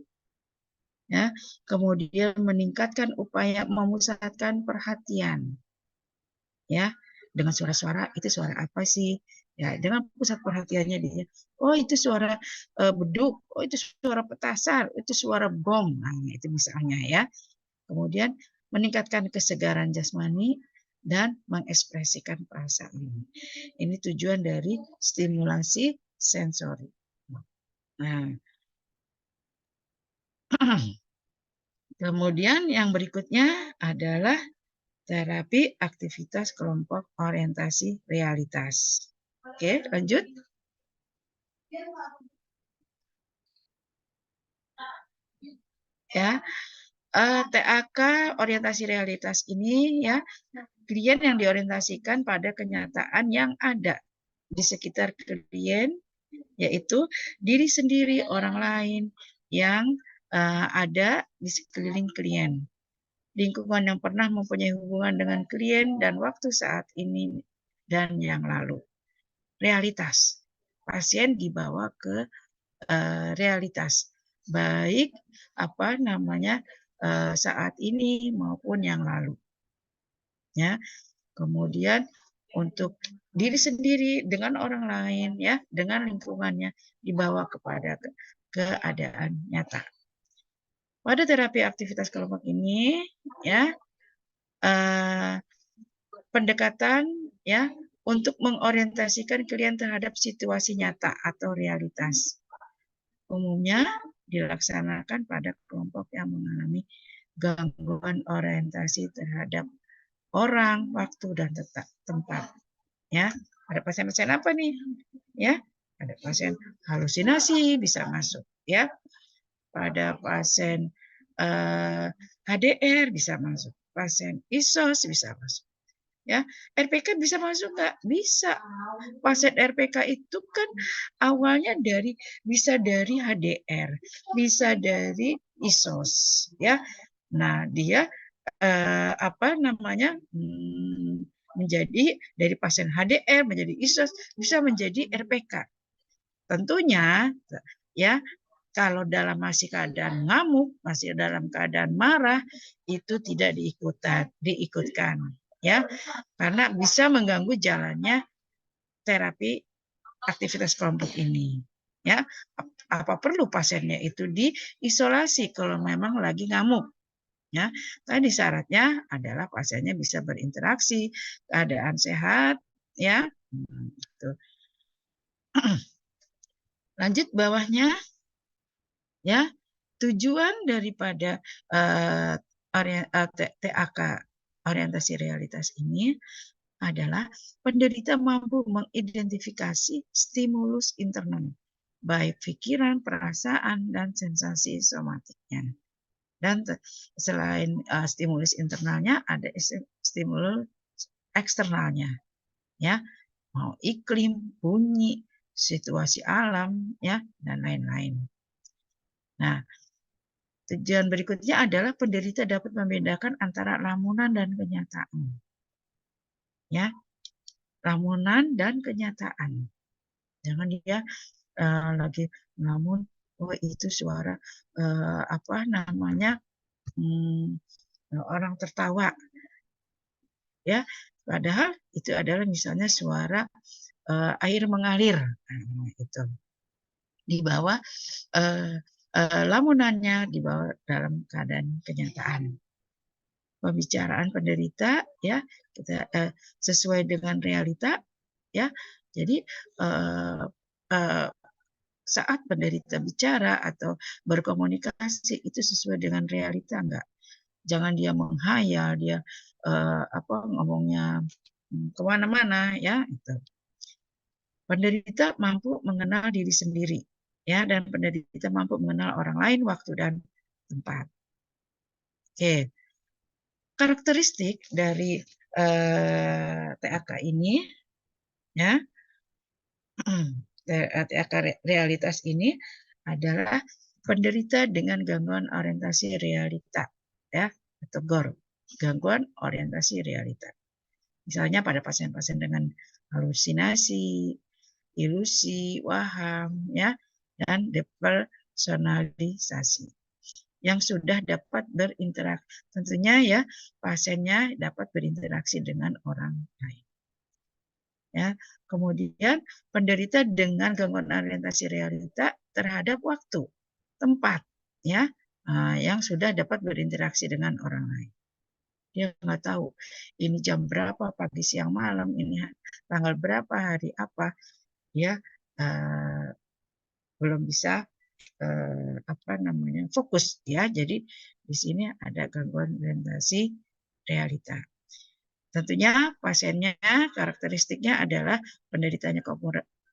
Ya, kemudian meningkatkan upaya memusatkan perhatian. Ya, dengan suara-suara, itu suara apa sih? Ya, dengan pusat perhatiannya dia. Oh, itu suara beduk, oh itu suara petasan, itu suara bom. Nah, itu misalnya ya. Kemudian meningkatkan kesegaran jasmani dan mengekspresikan perasaan. Ini tujuan dari stimulasi sensori. Nah, kemudian yang berikutnya adalah terapi aktivitas kelompok orientasi realitas. Oke, lanjut. Ya, TAK orientasi realitas ini ya klien yang diorientasikan pada kenyataan yang ada di sekitar klien, yaitu diri sendiri, orang lain yang ada di sekeliling klien. Lingkungan yang pernah mempunyai hubungan dengan klien dan waktu saat ini dan yang lalu. Realitas. Pasien dibawa ke realitas. Baik saat ini maupun yang lalu. Ya. Kemudian untuk diri sendiri dengan orang lain ya, dengan lingkungannya dibawa kepada keadaan nyata. Pada terapi aktivitas kelompok ini ya pendekatan ya untuk mengorientasikan klien terhadap situasi nyata atau realitas. Umumnya dilaksanakan pada kelompok yang mengalami gangguan orientasi terhadap orang, waktu, dan tempat. Ya, ada pasien-pasien apa nih? Ya, ada pasien halusinasi bisa masuk. Ya, pada pasien HDR bisa masuk, pasien ISOS bisa masuk. Ya, RPK bisa masuk nggak? Bisa. Pasien RPK itu kan awalnya bisa dari HDR, bisa dari ISOS, ya. Nah, dia menjadi dari pasien HDR menjadi ISOS bisa menjadi RPK. Tentunya ya kalau masih keadaan ngamuk, masih dalam keadaan marah, itu tidak diikutkan ya. Karena bisa mengganggu jalannya terapi aktivitas kelompok ini. Ya, apa perlu pasiennya itu diisolasi kalau memang lagi ngamuk. Ya, tadi syaratnya adalah pasiennya bisa berinteraksi, keadaan sehat, ya. Gitu. Lanjut bawahnya, ya. Tujuan daripada TAK orientasi realitas ini adalah penderita mampu mengidentifikasi stimulus internal baik pikiran, perasaan, dan sensasi somatiknya. Dan selain stimulus internalnya, ada stimulus eksternalnya, ya, mau iklim, bunyi, situasi alam, ya, dan lain-lain. Nah, tujuan berikutnya adalah penderita dapat membedakan antara lamunan dan kenyataan, ya, lamunan dan kenyataan. Jangan dia lagi ngelamun, oh itu suara apa namanya orang tertawa, ya. Padahal itu adalah misalnya suara air mengalir, itu. Di bawah lamunannya di bawah dalam keadaan kenyataan. Pembicaraan penderita, ya, kita sesuai dengan realita, ya. Jadi saat penderita bicara atau berkomunikasi itu sesuai dengan realita enggak? Jangan dia menghayal, dia ngomongnya kemana-mana, ya, itu. Penderita mampu mengenal diri sendiri, ya, dan penderita mampu mengenal orang lain, waktu dan tempat. Oke, karakteristik dari TAK ini, ya, TAK realitas ini adalah penderita dengan gangguan orientasi realita, ya, atau GOR, gangguan orientasi realita. Misalnya pada pasien-pasien dengan halusinasi, ilusi, waham, ya, dan depersonalisasi yang sudah dapat berinteraksi. Tentunya ya pasiennya dapat berinteraksi dengan orang lain. Ya, kemudian penderita dengan gangguan orientasi realita terhadap waktu, tempat, ya, yang sudah dapat berinteraksi dengan orang lain. Dia nggak tahu ini jam berapa, pagi, siang, malam, ini tanggal berapa, hari apa, dia belum bisa fokus, ya. Jadi di sini ada gangguan orientasi realita. Tentunya pasiennya karakteristiknya adalah penderitanya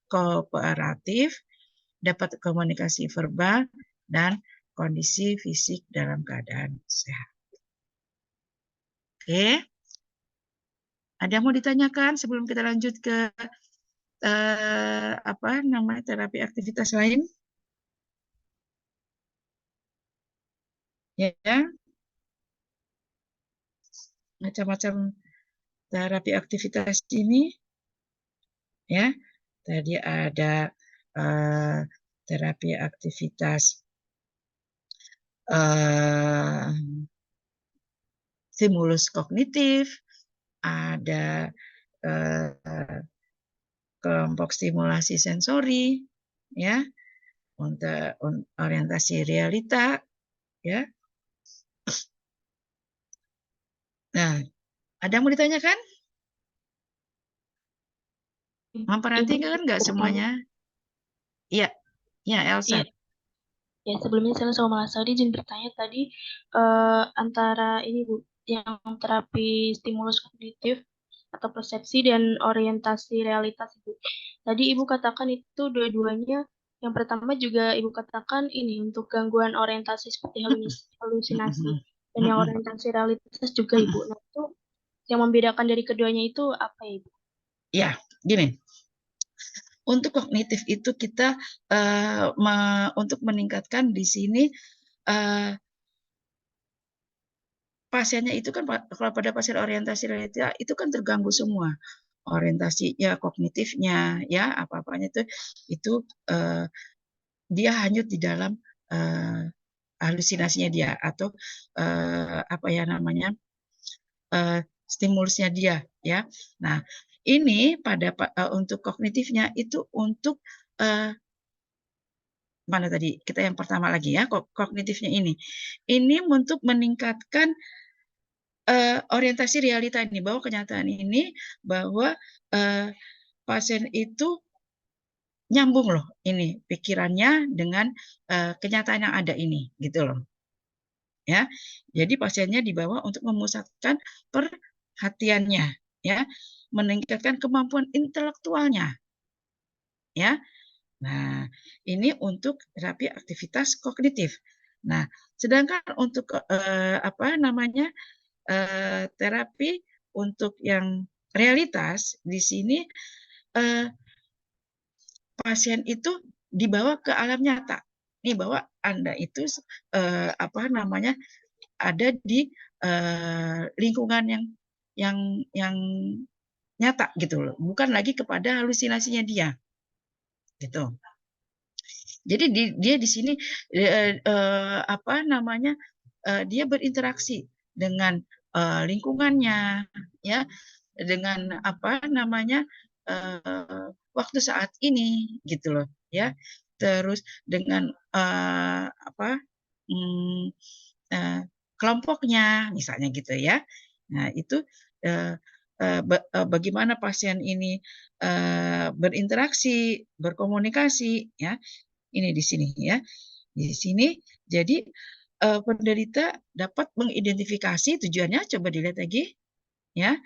kooperatif, dapat komunikasi verbal, dan kondisi fisik dalam keadaan sehat. Oke, ada yang mau ditanyakan sebelum kita lanjut ke terapi aktivitas lain? Ya, macam-macam terapi aktivitas ini, ya. Tadi ada terapi aktivitas stimulus kognitif, ada kelompok stimulasi sensori, ya, untuk orientasi realita, ya. Nah, ada yang mau ditanyakan? Memperhatikan nggak semuanya? Iya, ya Elsa. Iya. Ya, sebelumnya saya sama Lasari izin bertanya tadi antara ini Bu, yang terapi stimulus kognitif atau persepsi dan orientasi realitas Bu. Tadi Ibu katakan itu dua-duanya, yang pertama juga Ibu katakan ini untuk gangguan orientasi seperti halusinasi dan yang orientasi realitas juga Ibu. Nah, itu yang membedakan dari keduanya itu apa ya Ibu? Ya, gini. Untuk kognitif itu kita untuk meningkatkan di sini pasiennya itu kan kalau pada pasien orientasi realita itu kan terganggu semua orientasinya, kognitifnya, ya, apa-apanya itu dia hanyut di dalam halusinasinya dia atau stimulusnya dia, ya. Nah, ini pada untuk kognitifnya itu untuk mana tadi kita yang pertama lagi ya, kognitifnya ini untuk meningkatkan orientasi realita ini, bahwa kenyataan ini bahwa pasien itu nyambung loh ini pikirannya dengan kenyataan yang ada ini, gitu loh, ya. Jadi pasiennya dibawa untuk memusatkan perhatiannya, ya, meningkatkan kemampuan intelektualnya, ya. Nah, ini untuk terapi aktivitas kognitif. Nah, sedangkan untuk terapi untuk yang realitas di sini pasien itu dibawa ke alam nyata. Nih bahwa Anda itu ada di lingkungan yang nyata gitu loh, bukan lagi kepada halusinasinya dia, gitu. Jadi dia di sini dia berinteraksi dengan lingkungannya, ya, dengan waktu saat ini, gitu loh, ya. Terus dengan kelompoknya, misalnya gitu ya. Nah itu bagaimana pasien ini berinteraksi, berkomunikasi, ya. Ini di sini ya. Di sini jadi penderita dapat mengidentifikasi tujuannya, coba dilihat lagi ya,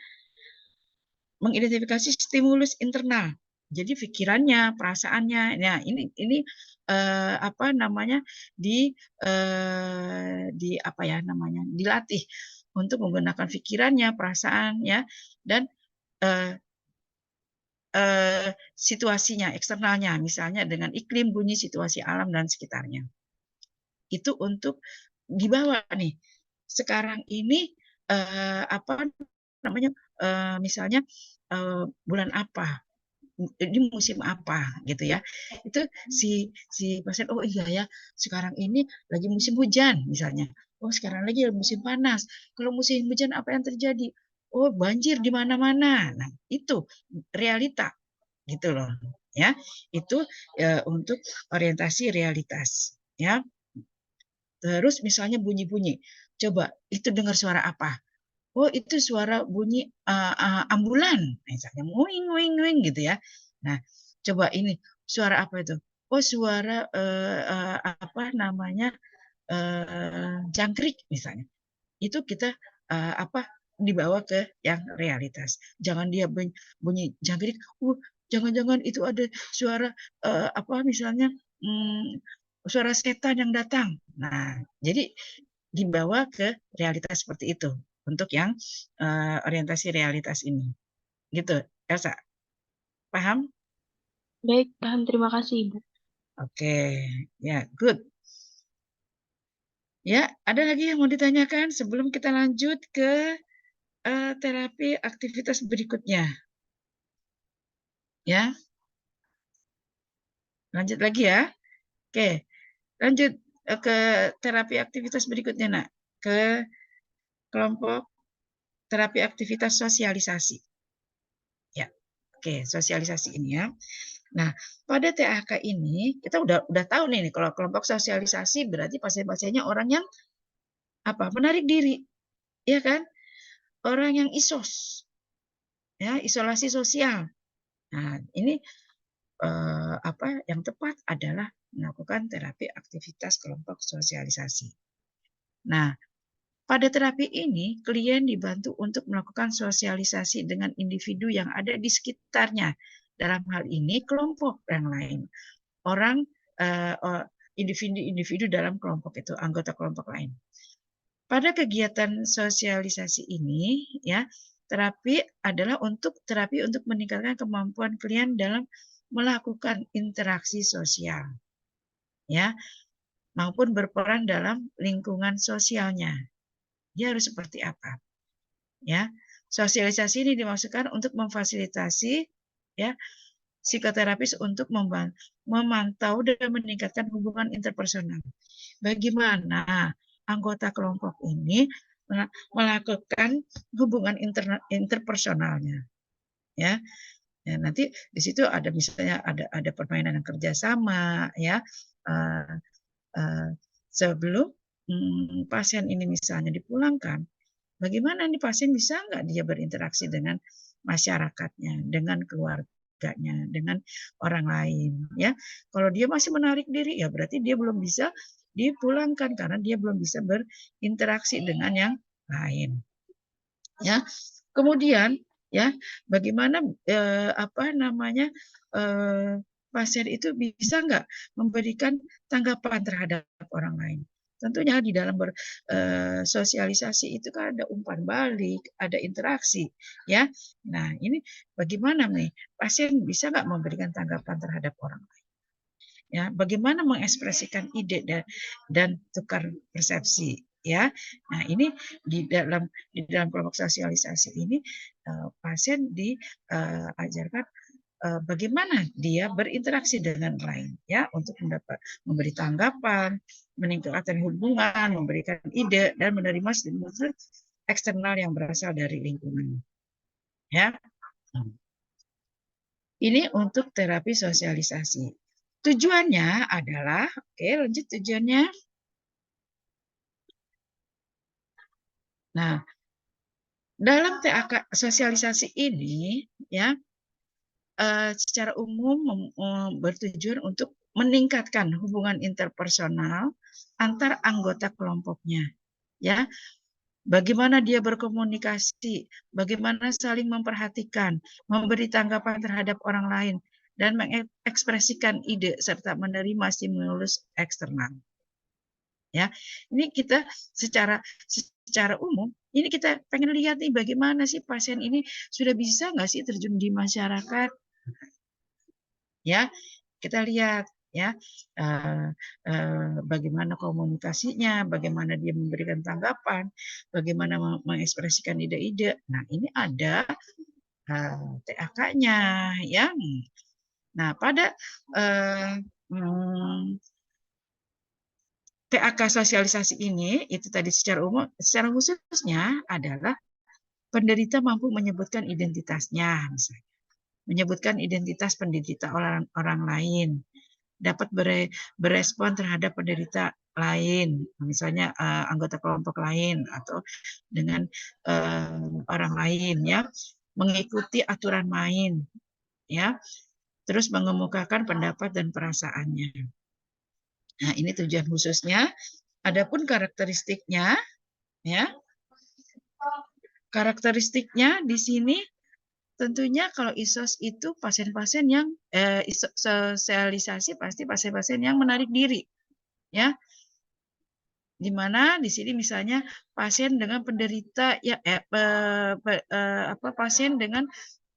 mengidentifikasi stimulus internal. Jadi pikirannya, perasaannya. Nah, ini dilatih untuk menggunakan pikirannya, perasaannya, dan situasinya, eksternalnya, misalnya dengan iklim, bunyi, situasi alam dan sekitarnya. Itu untuk dibawa nih. Sekarang ini misalnya bulan apa, di musim apa gitu ya. Itu si pasien, oh iya ya, sekarang ini lagi musim hujan misalnya. Oh, sekarang lagi musim panas. Kalau musim hujan apa yang terjadi? Oh, banjir di mana-mana. Nah, itu realita gitu loh ya. Itu untuk orientasi realitas ya. Terus misalnya bunyi-bunyi. Coba itu dengar suara apa? Oh, itu suara bunyi ambulan, misalnya nguing nguing nguing gitu ya. Nah, coba ini suara apa itu? Oh, suara jangkrik misalnya. Itu kita dibawa ke yang realitas. Jangan dia bunyi jangkrik. Jangan-jangan itu ada suara misalnya suara setan yang datang. Nah, jadi dibawa ke realitas seperti itu untuk yang orientasi realitas ini. Gitu, Elsa. Paham? Baik, paham. Terima kasih, Ibu. Oke, ya, good. Ya, ada lagi yang mau ditanyakan sebelum kita lanjut ke terapi aktivitas berikutnya? Ya, lanjut lagi ya. Oke, lanjut ke terapi aktivitas berikutnya, Nak. Ke kelompok terapi aktivitas sosialisasi. Ya, oke, sosialisasi ini ya. Nah, pada TAK ini kita udah tahu nih kalau kelompok sosialisasi berarti pasien-pasiennya orang yang menarik diri, ya kan? Orang yang isos, ya, isolasi sosial. Nah, ini yang tepat adalah melakukan terapi aktivitas kelompok sosialisasi. Nah, pada terapi ini klien dibantu untuk melakukan sosialisasi dengan individu yang ada di sekitarnya. Dalam hal ini kelompok yang lain, orang individu-individu dalam kelompok itu, anggota kelompok lain. Pada kegiatan sosialisasi ini, ya, terapi untuk meningkatkan kemampuan klien dalam melakukan interaksi sosial, ya, maupun berperan dalam lingkungan sosialnya. Dia harus seperti apa? Ya, sosialisasi ini dimaksudkan untuk memfasilitasi, ya, psikoterapis untuk memantau dan meningkatkan hubungan interpersonal. Bagaimana anggota kelompok ini melakukan hubungan interpersonalnya, ya. Ya, nanti di situ ada misalnya ada permainan yang kerjasama, ya. Sebelum pasien ini misalnya dipulangkan, bagaimana nih pasien bisa nggak dia berinteraksi dengan masyarakatnya, dengan keluarganya, dengan orang lain, ya. Kalau dia masih menarik diri, ya berarti dia belum bisa dipulangkan karena dia belum bisa berinteraksi dengan yang lain, ya. Kemudian, ya, bagaimana pasien itu bisa nggak memberikan tanggapan terhadap orang lain. Tentunya di dalam bersosialisasi itu kan ada umpan balik, ada interaksi, ya. Nah, ini bagaimana nih pasien bisa nggak memberikan tanggapan terhadap orang lain? Ya, bagaimana mengekspresikan ide dan tukar persepsi, ya. Nah, ini di dalam kelompok sosialisasi ini pasien diajarkan bagaimana dia berinteraksi dengan lain, ya, untuk memberi tanggapan, meningkatkan hubungan, memberikan ide dan menerima stimulus eksternal yang berasal dari lingkungan, ya. Ini untuk terapi sosialisasi. Tujuannya adalah, oke, lanjut tujuannya. Nah, dalam TAK sosialisasi ini, ya, secara umum bertujuan untuk meningkatkan hubungan interpersonal antar anggota kelompoknya, ya. Bagaimana dia berkomunikasi, bagaimana saling memperhatikan, memberi tanggapan terhadap orang lain, dan mengekspresikan ide serta menerima stimulus eksternal. Ya, ini kita secara umum, ini kita pengen lihat nih bagaimana sih pasien ini sudah bisa nggak sih terjun di masyarakat. Ya, kita lihat ya bagaimana komunikasinya, bagaimana dia memberikan tanggapan, bagaimana mengekspresikan ide-ide. Nah, ini ada TAK-nya ya. Nah, pada TAK sosialisasi ini itu tadi secara umum, secara khususnya adalah penderita mampu menyebutkan identitasnya, misalnya menyebutkan identitas penderita orang lain, dapat berespon terhadap penderita lain, misalnya anggota kelompok lain atau dengan orang lain, ya, mengikuti aturan main, ya, terus mengemukakan pendapat dan perasaannya. Nah, ini tujuan khususnya. Adapun karakteristiknya, ya, karakteristiknya di sini tentunya kalau ISOS itu pasien-pasien yang sosialisasi pasti pasien-pasien yang menarik diri, ya. Di mana di sini misalnya pasien dengan penderita ya pasien dengan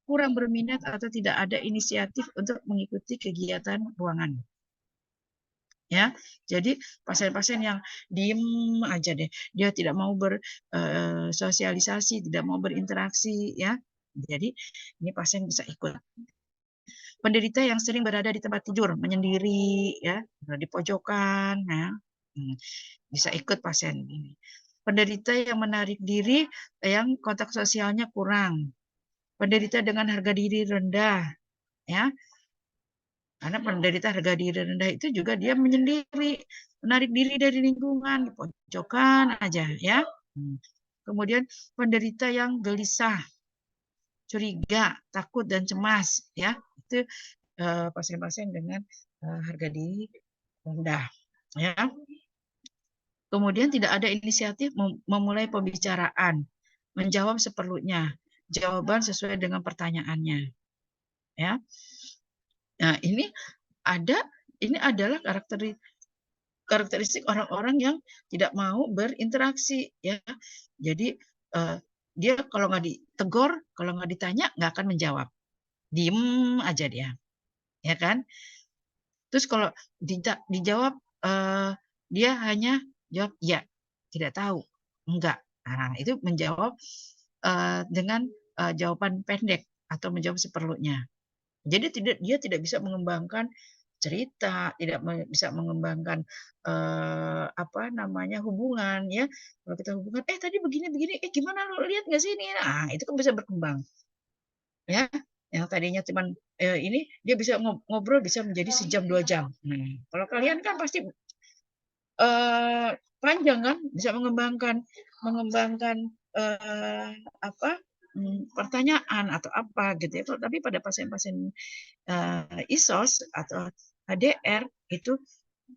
kurang berminat atau tidak ada inisiatif untuk mengikuti kegiatan ruangan. Ya, jadi pasien-pasien yang diem aja deh, dia tidak mau bersosialisasi, tidak mau berinteraksi, ya. Jadi ini pasien bisa ikut. Penderita yang sering berada di tempat tidur menyendiri, ya, di pojokan, ya, bisa ikut pasien ini. Penderita yang menarik diri, yang kontak sosialnya kurang. Penderita dengan harga diri rendah, ya. Karena penderita harga diri rendah itu juga dia menyendiri, menarik diri dari lingkungan, pojokan aja, ya. Kemudian penderita yang gelisah, curiga, takut dan cemas, ya. Itu pasien-pasien dengan harga diri rendah, ya. Kemudian tidak ada inisiatif memulai pembicaraan, menjawab seperlunya, jawaban sesuai dengan pertanyaannya, ya. Nah, ini adalah karakteristik orang-orang yang tidak mau berinteraksi, ya. Jadi dia kalau nggak ditegur, kalau nggak ditanya nggak akan menjawab, diem aja dia, ya kan. Terus kalau dijawab dia hanya jawab ya, tidak tahu, enggak. Nah, itu menjawab dengan jawaban pendek atau menjawab seperlunya. Jadi dia tidak bisa mengembangkan cerita, tidak bisa mengembangkan hubungan, ya. Kalau kita hubungan, tadi begini, gimana lu lihat nggak sih ini? Nah, itu kan bisa berkembang, ya. Yang tadinya cuman ini dia bisa ngobrol bisa menjadi sejam 2 jam. Nah, kalau kalian kan pasti panjang kan, bisa mengembangkan pertanyaan atau apa gitu ya. Tapi pada pasien-pasien ISOS atau HDR itu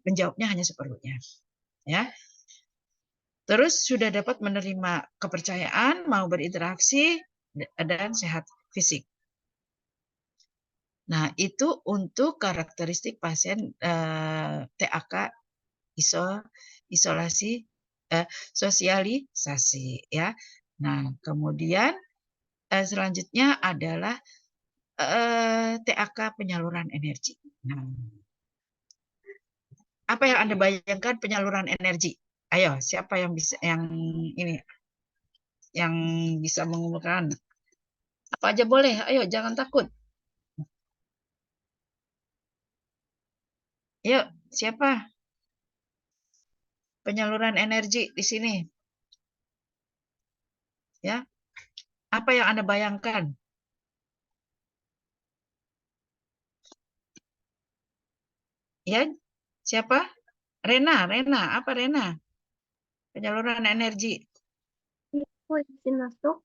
menjawabnya hanya seperlunya, ya. Terus sudah dapat menerima kepercayaan, mau berinteraksi dan sehat fisik. Nah, itu untuk karakteristik pasien TAK isolasi sosialisasi ya. Nah, kemudian selanjutnya adalah TAK penyaluran energi. Nah, apa yang Anda bayangkan penyaluran energi? Ayo, siapa yang bisa yang bisa mengumumkan? Apa aja boleh. Ayo, jangan takut. Yuk, siapa? Penyaluran energi di sini. Ya. Apa yang Anda bayangkan? Ya, siapa? Rena, apa Rena? Penyaluran energi. Ibu izin masuk.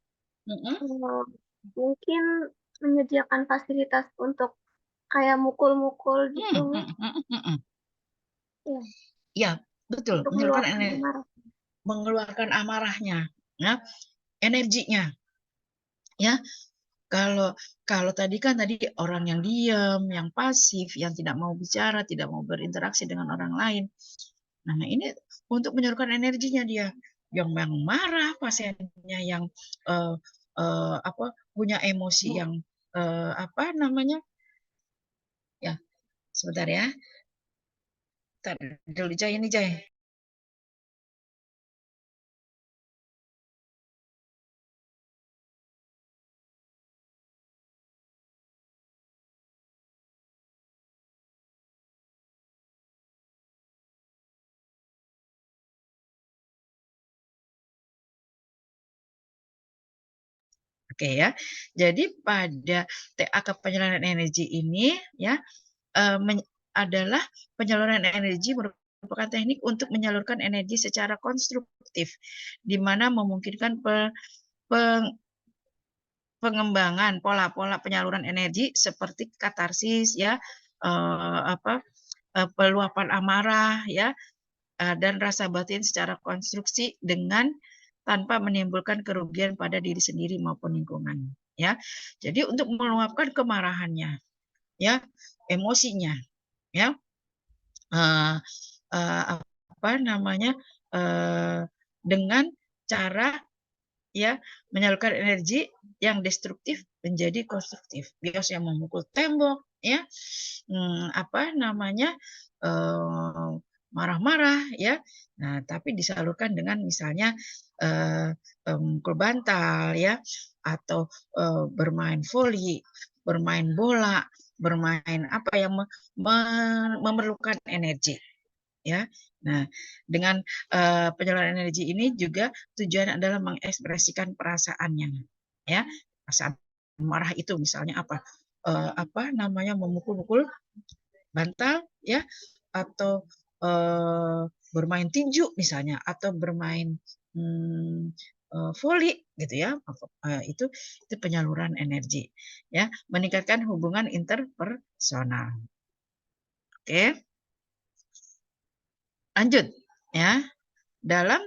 Mm-mm. Mungkin menyediakan fasilitas untuk kayak mukul-mukul gitu. Ya, Ya, betul. untuk Menyalurkan meluapkan energi, amarah. mengeluarkan amarahnya, ya, energinya, ya. Kalau tadi kan orang yang diam, yang pasif, yang tidak mau bicara, tidak mau berinteraksi dengan orang lain. Nah, ini untuk menyalurkan energinya dia. Yang marah pasiennya, yang punya emosi yang apa namanya? Ya, sebentar ya. Ntar dulu Jai ini Jai. Oke ya. Jadi pada TAK penyaluran energi ini ya adalah penyaluran energi merupakan teknik untuk menyalurkan energi secara konstruktif, di mana memungkinkan pengembangan pola-pola penyaluran energi seperti katarsis ya, peluapan amarah ya, dan rasa batin secara konstruksi dengan tanpa menimbulkan kerugian pada diri sendiri maupun lingkungan ya. Jadi untuk meluapkan kemarahannya ya, emosinya ya, apa namanya, dengan cara ya menyalurkan energi yang destruktif menjadi konstruktif. Biasanya memukul tembok ya, apa namanya, marah-marah ya. Nah, tapi disalurkan dengan misalnya mukul bantal ya, atau bermain voli, bermain bola, bermain apa yang memerlukan energi ya. Nah, dengan penyaluran energi ini juga tujuan adalah mengekspresikan perasaannya ya. Perasaan marah itu misalnya apa namanya, memukul-mukul bantal ya, atau bermain tinju misalnya, atau bermain voli gitu ya. Itu penyaluran energi ya, meningkatkan hubungan interpersonal. Oke. Lanjut ya. Dalam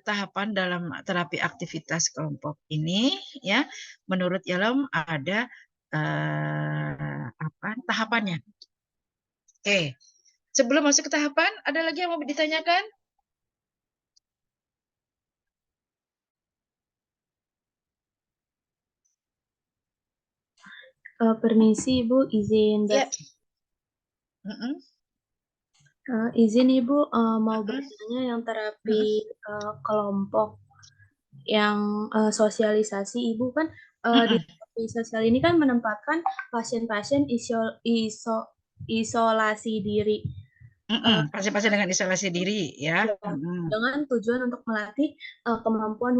tahapan dalam terapi aktivitas kelompok ini ya, menurut Yalom ada tahapannya. Oke. Sebelum masuk ke tahapan, ada lagi yang mau ditanyakan? Permisi Ibu, izin Ya. izin Ibu mau bertanya yang terapi kelompok yang sosialisasi Ibu kan di terapi sosial ini kan menempatkan pasien-pasien isolasi diri. Pasien-pasien dengan isolasi diri ya. Dengan tujuan untuk melatih kemampuan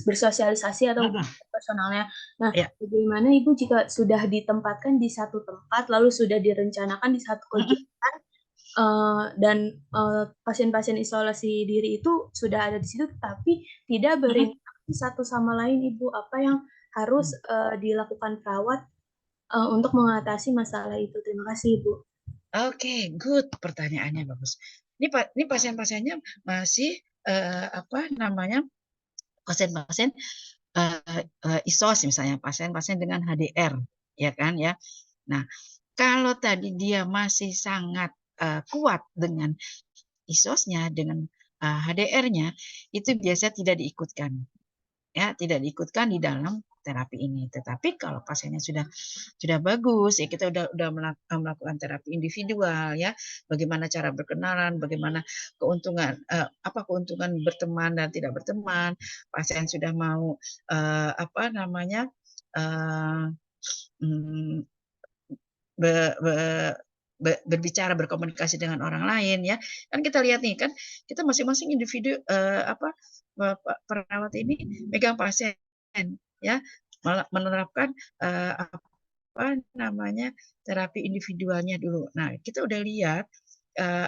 bersosialisasi atau personalnya. Nah, bagaimana Ibu jika sudah ditempatkan di satu tempat, lalu sudah direncanakan di satu kegiatan, dan pasien-pasien isolasi diri itu sudah ada di situ, tapi tidak berinteraksi satu sama lain, Ibu, apa yang harus dilakukan perawat untuk mengatasi masalah itu? Terima kasih, Ibu. Oke, good, pertanyaannya bagus. Ini pasien-pasiennya masih apa namanya, pasien-pasien ISOS misalnya, pasien-pasien dengan HDR ya kan ya. Nah, kalau tadi dia masih sangat kuat dengan ISOS-nya, dengan HDR-nya, itu biasa tidak diikutkan. Ya, tidak diikutkan di dalam terapi ini. Tetapi kalau pasiennya sudah bagus, ya kita udah melakukan terapi individual ya. Bagaimana cara berkenalan, bagaimana keuntungan apa keuntungan berteman dan tidak berteman. Pasien sudah mau apa namanya berbicara, berkomunikasi dengan orang lain ya. Kan kita lihat nih kan kita masing-masing individu apa perawat ini megang pasien ya, menerapkan apa namanya terapi individualnya dulu. Nah, kita udah lihat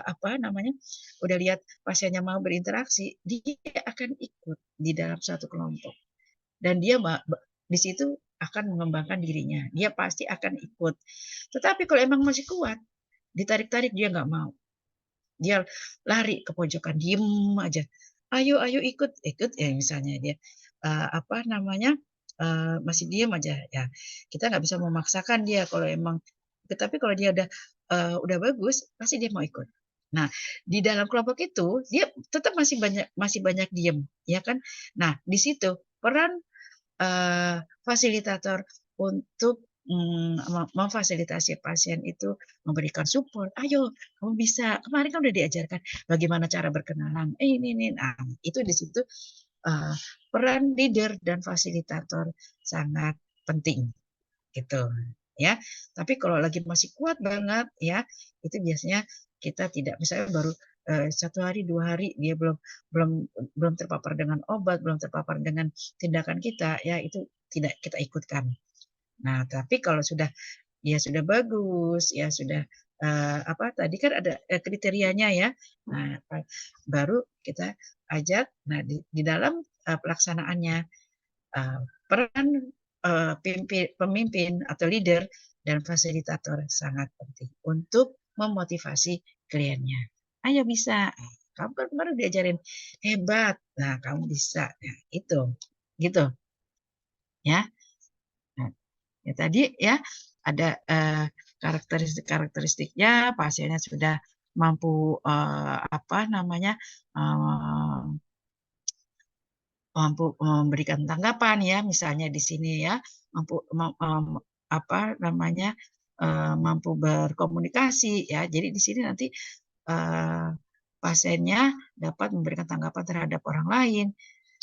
apa namanya udah lihat pasiennya mau berinteraksi, dia akan ikut di dalam suatu kelompok dan dia di situ akan mengembangkan dirinya. Dia pasti akan ikut. Tetapi kalau emang masih kuat, ditarik-tarik dia nggak mau. Dia lari ke pojokan, diem aja. Ayo, ayo ikut ya misalnya dia apa namanya masih diem aja ya. Kita nggak bisa memaksakan dia kalau emang. Tetapi kalau dia udah bagus, pasti dia mau ikut. Nah, di dalam kelompok itu dia tetap masih banyak diem, ya kan? Nah, di situ peran fasilitator untuk memfasilitasi pasien itu memberikan support. Ayo, kamu bisa. Kemarin kan udah diajarkan bagaimana cara berkenalan. Ini. Nah, itu di situ peran leader dan fasilitator sangat penting, gitu. Ya, tapi kalau lagi masih kuat banget, ya, itu biasanya kita tidak, misalnya baru 1 hari 2 hari dia belum terpapar dengan obat, belum terpapar dengan tindakan kita, ya itu tidak kita ikutkan. Nah, tapi kalau dia sudah bagus, ya sudah apa tadi kan ada kriterianya ya. Nah, baru kita ajak. Nah, di dalam pelaksanaannya peran pemimpin atau leader dan fasilitator sangat penting untuk memotivasi kliennya. Ayo bisa. Kamu kan kemarin diajarin hebat. Nah, kamu bisa. Nah, itu. Gitu. Ya. Nah, ya tadi ya ada karakteristiknya pasiennya sudah mampu apa namanya mampu memberikan tanggapan ya, misalnya di sini ya, mampu apa namanya mampu berkomunikasi ya. Jadi di sini nanti pasiennya dapat memberikan tanggapan terhadap orang lain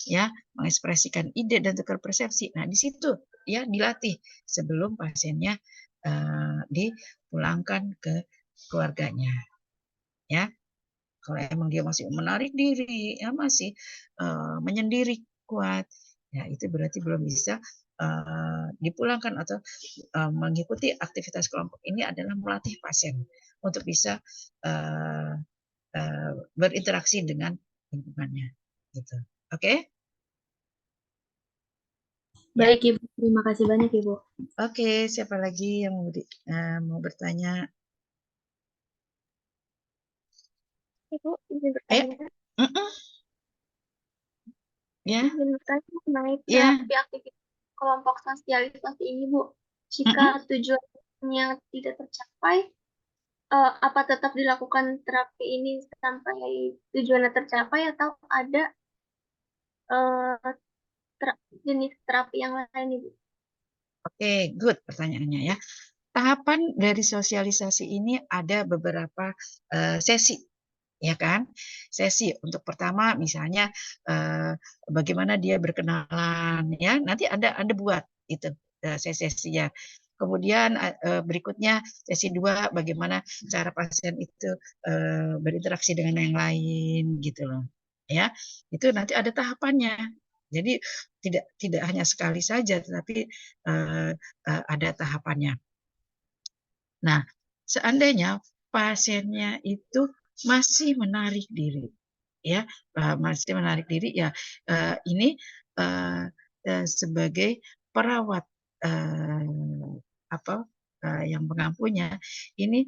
ya, mengekspresikan ide dan tukar persepsi. Nah, di situ ya dilatih sebelum pasiennya dipulangkan ke keluarganya ya. Kalau emang dia masih menarik diri, ya masih menyendiri kuat, ya itu berarti belum bisa dipulangkan atau mengikuti aktivitas kelompok. Ini adalah melatih pasien untuk bisa berinteraksi dengan lingkungannya, gitu. Oke? Baik, Ibu. Terima kasih banyak, Ibu. Oke, siapa lagi yang mau bertanya? Ibu, izin bertanya. Ya. Izin bertanya mengenai Ya. terapi aktivitas kelompok sosialisasi ini, Bu. Jika tujuannya tidak tercapai, apa tetap dilakukan terapi ini sampai tujuannya tercapai atau ada jenis terapi yang lain, Ibu? Oke, good pertanyaannya ya. Tahapan dari sosialisasi ini ada beberapa sesi, ya kan? Sesi untuk pertama misalnya bagaimana dia berkenalan, ya. Nanti ada buat itu sesinya. Kemudian berikutnya sesi 2 bagaimana cara pasien itu berinteraksi dengan yang lain, gitu loh. Ya, itu nanti ada tahapannya. Jadi tidak hanya sekali saja, tetapi ada tahapannya. Nah, seandainya pasiennya itu masih menarik diri, ya masih menarik diri, ya ini sebagai perawat apa yang pengampunya ini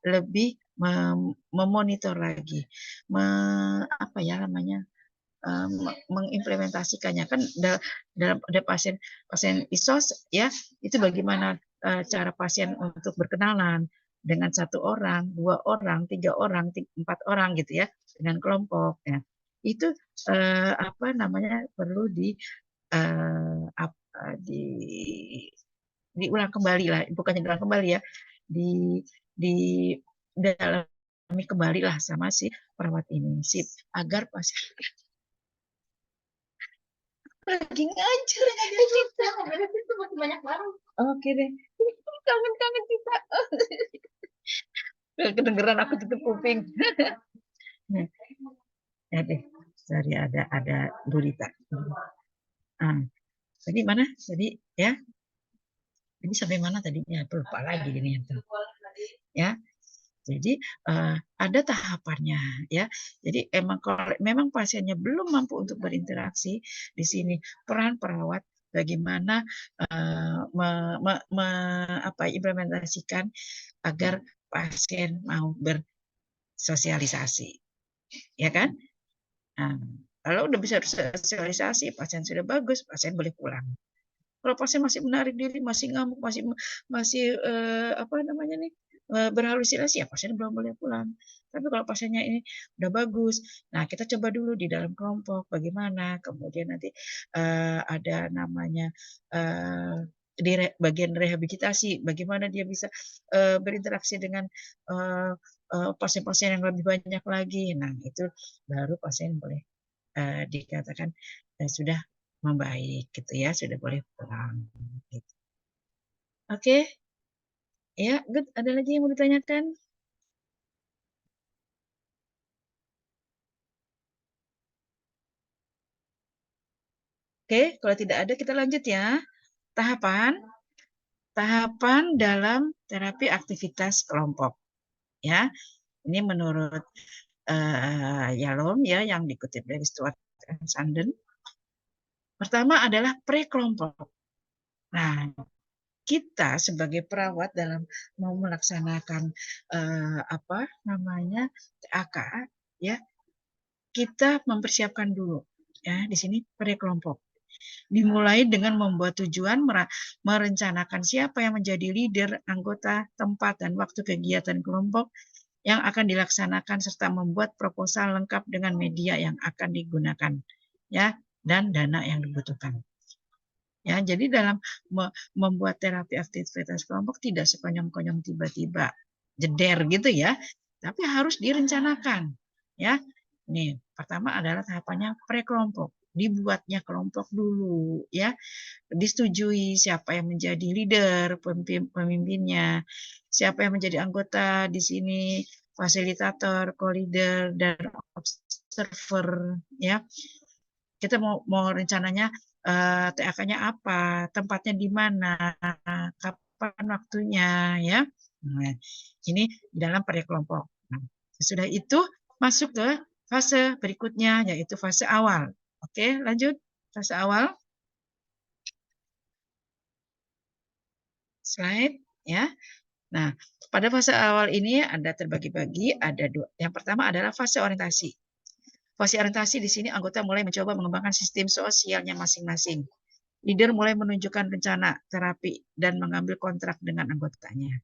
lebih memonitor lagi, apa ya namanya mengimplementasikannya kan dalam ada pasien ISOS ya, itu bagaimana cara pasien untuk berkenalan dengan 1 orang, 2 orang, 3 orang, 4 orang gitu ya, dengan kelompok ya. Itu apa namanya, perlu diulang kembali lah, bukannya diulang kembali ya, didalami kembali lah sama si perawat ini, sip, agar pasien lagi ngajar kita. Banyak banget. Oke deh, kangen kita. Kedengeran aku tutup kuping. Ya deh, sorry ada gurita. Tadi mana? Tadi ya. Ini sampai mana tadinya? Lupa lagi ini ya. Jadi ada tahapannya ya. Jadi kalau memang pasiennya belum mampu untuk berinteraksi, di sini peran perawat bagaimana implementasikan agar pasien mau bersosialisasi, ya kan? Nah, kalau udah bisa sosialisasi, pasien sudah bagus, pasien boleh pulang. Kalau pasien masih menarik diri, masih ngamuk, masih apa namanya nih, berhalusinasi, ya pasien belum boleh pulang. Tapi kalau pasiennya ini udah bagus, nah kita coba dulu di dalam kelompok bagaimana, kemudian nanti ada namanya di bagian rehabilitasi, bagaimana dia bisa berinteraksi dengan pasien-pasien yang lebih banyak lagi. Nah itu baru pasien boleh dikatakan sudah membaik gitu ya, sudah boleh pulang. Gitu. Oke, ya, good. Ada lagi yang mau ditanyakan? Oke, kalau tidak ada kita lanjut ya. Tahapan dalam terapi aktivitas kelompok. Ya, ini menurut Yalom ya yang dikutip dari Stuart and Sandon. Pertama adalah pre-kelompok. Nah, kita sebagai perawat dalam mau melaksanakan apa namanya TAK ya, kita mempersiapkan dulu ya di sini pre-kelompok. Dimulai dengan membuat tujuan, merencanakan siapa yang menjadi leader, anggota, tempat, dan waktu kegiatan kelompok yang akan dilaksanakan, serta membuat proposal lengkap dengan media yang akan digunakan, ya, dan dana yang dibutuhkan. Ya, jadi dalam membuat terapi aktivitas kelompok tidak sekonyong-konyong tiba-tiba jeder gitu ya, tapi harus direncanakan. Ya, nih pertama adalah tahapannya pre-kelompok. Dibuatnya kelompok dulu ya, disetujui siapa yang menjadi leader, pemimpinnya, siapa yang menjadi anggota di sini, fasilitator, co-leader, dan observer ya. Kita mau rencananya TAK-nya apa, tempatnya di mana, kapan waktunya ya. Nah, ini dalam pre-kelompok. Nah, sesudah itu masuk ke fase berikutnya yaitu fase awal. Oke, lanjut fase awal. Slide ya. Nah, pada fase awal ini ada terbagi-bagi, ada dua. Yang pertama adalah fase orientasi. Fase orientasi di sini anggota mulai mencoba mengembangkan sistem sosialnya masing-masing. Leader mulai menunjukkan rencana terapi dan mengambil kontrak dengan anggotanya.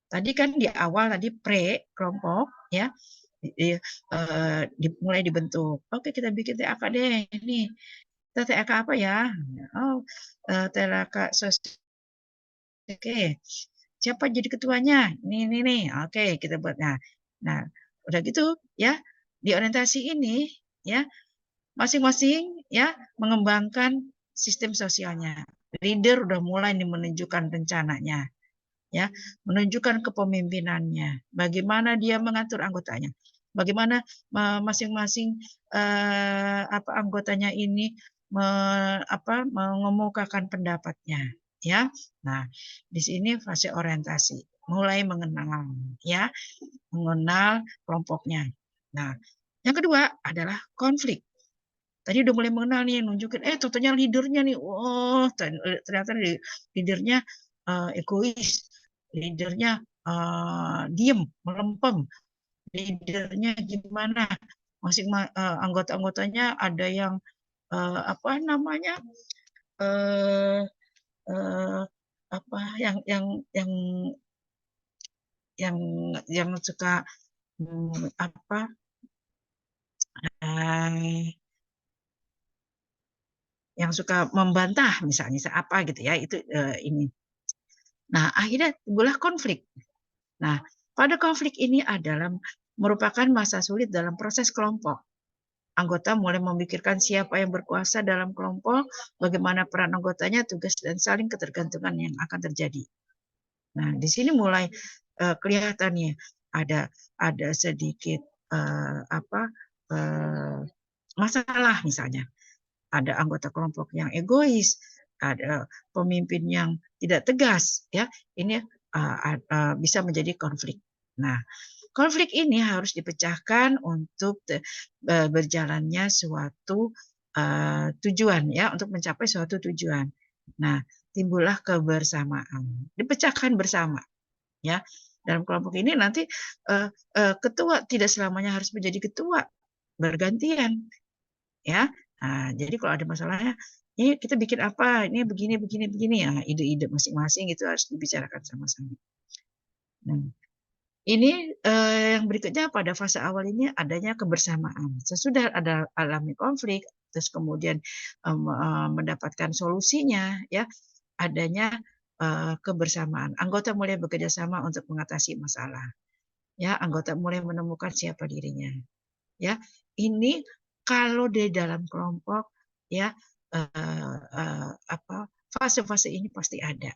Tadi kan di awal tadi pre-kelompok ya, mulai dibentuk. Oke, kita bikin TAK deh. Ini kita TAK apa ya? Oh, TAK sosial. Oke, siapa jadi ketuanya? Ini nih. Oke, kita buat. Nah, udah gitu ya. Di orientasi ini ya, masing-masing ya mengembangkan sistem sosialnya. Leader udah mulai menunjukkan rencananya. Ya, menunjukkan kepemimpinannya. Bagaimana dia mengatur anggotanya. Bagaimana masing-masing anggotanya ini mengemukakan pendapatnya. Ya, nah di sini fase orientasi, mulai mengenal, ya, mengenal kelompoknya. Nah, yang kedua adalah konflik. Tadi udah mulai mengenal nih, nunjukin, contohnya leadernya nih, oh ternyata leadernya egois, leadernya diem, melempem, leadernya gimana, anggota-anggotanya ada yang apa namanya apa yang suka apa yang suka membantah misalnya apa gitu ya, itu ini. Nah, akhirnya timbullah konflik. Nah, pada konflik ini adalah merupakan masa sulit dalam proses kelompok. Anggota mulai memikirkan siapa yang berkuasa dalam kelompok, bagaimana peran anggotanya, tugas dan saling ketergantungan yang akan terjadi. Nah, di sini mulai kelihatan nih ada sedikit masalah misalnya. Ada anggota kelompok yang egois, ada pemimpin yang tidak tegas, ya. Ini bisa menjadi konflik. Nah, konflik ini harus dipecahkan untuk berjalannya suatu tujuan, ya, untuk mencapai suatu tujuan. Nah, timbullah kebersamaan, dipecahkan bersama, ya. Dalam kelompok ini nanti ketua tidak selamanya harus menjadi ketua, bergantian, ya. Nah, jadi kalau ada masalahnya, ini kita bikin apa, ini begini, ya, ide-ide masing-masing itu harus dibicarakan sama-sama. Nah, ini yang berikutnya pada fase awal ini adanya kebersamaan. Sesudah ada alami konflik, terus kemudian mendapatkan solusinya, ya, adanya kebersamaan. Anggota mulai bekerja sama untuk mengatasi masalah. Ya, anggota mulai menemukan siapa dirinya. Ya, ini kalau di dalam kelompok, ya, fase-fase ini pasti ada,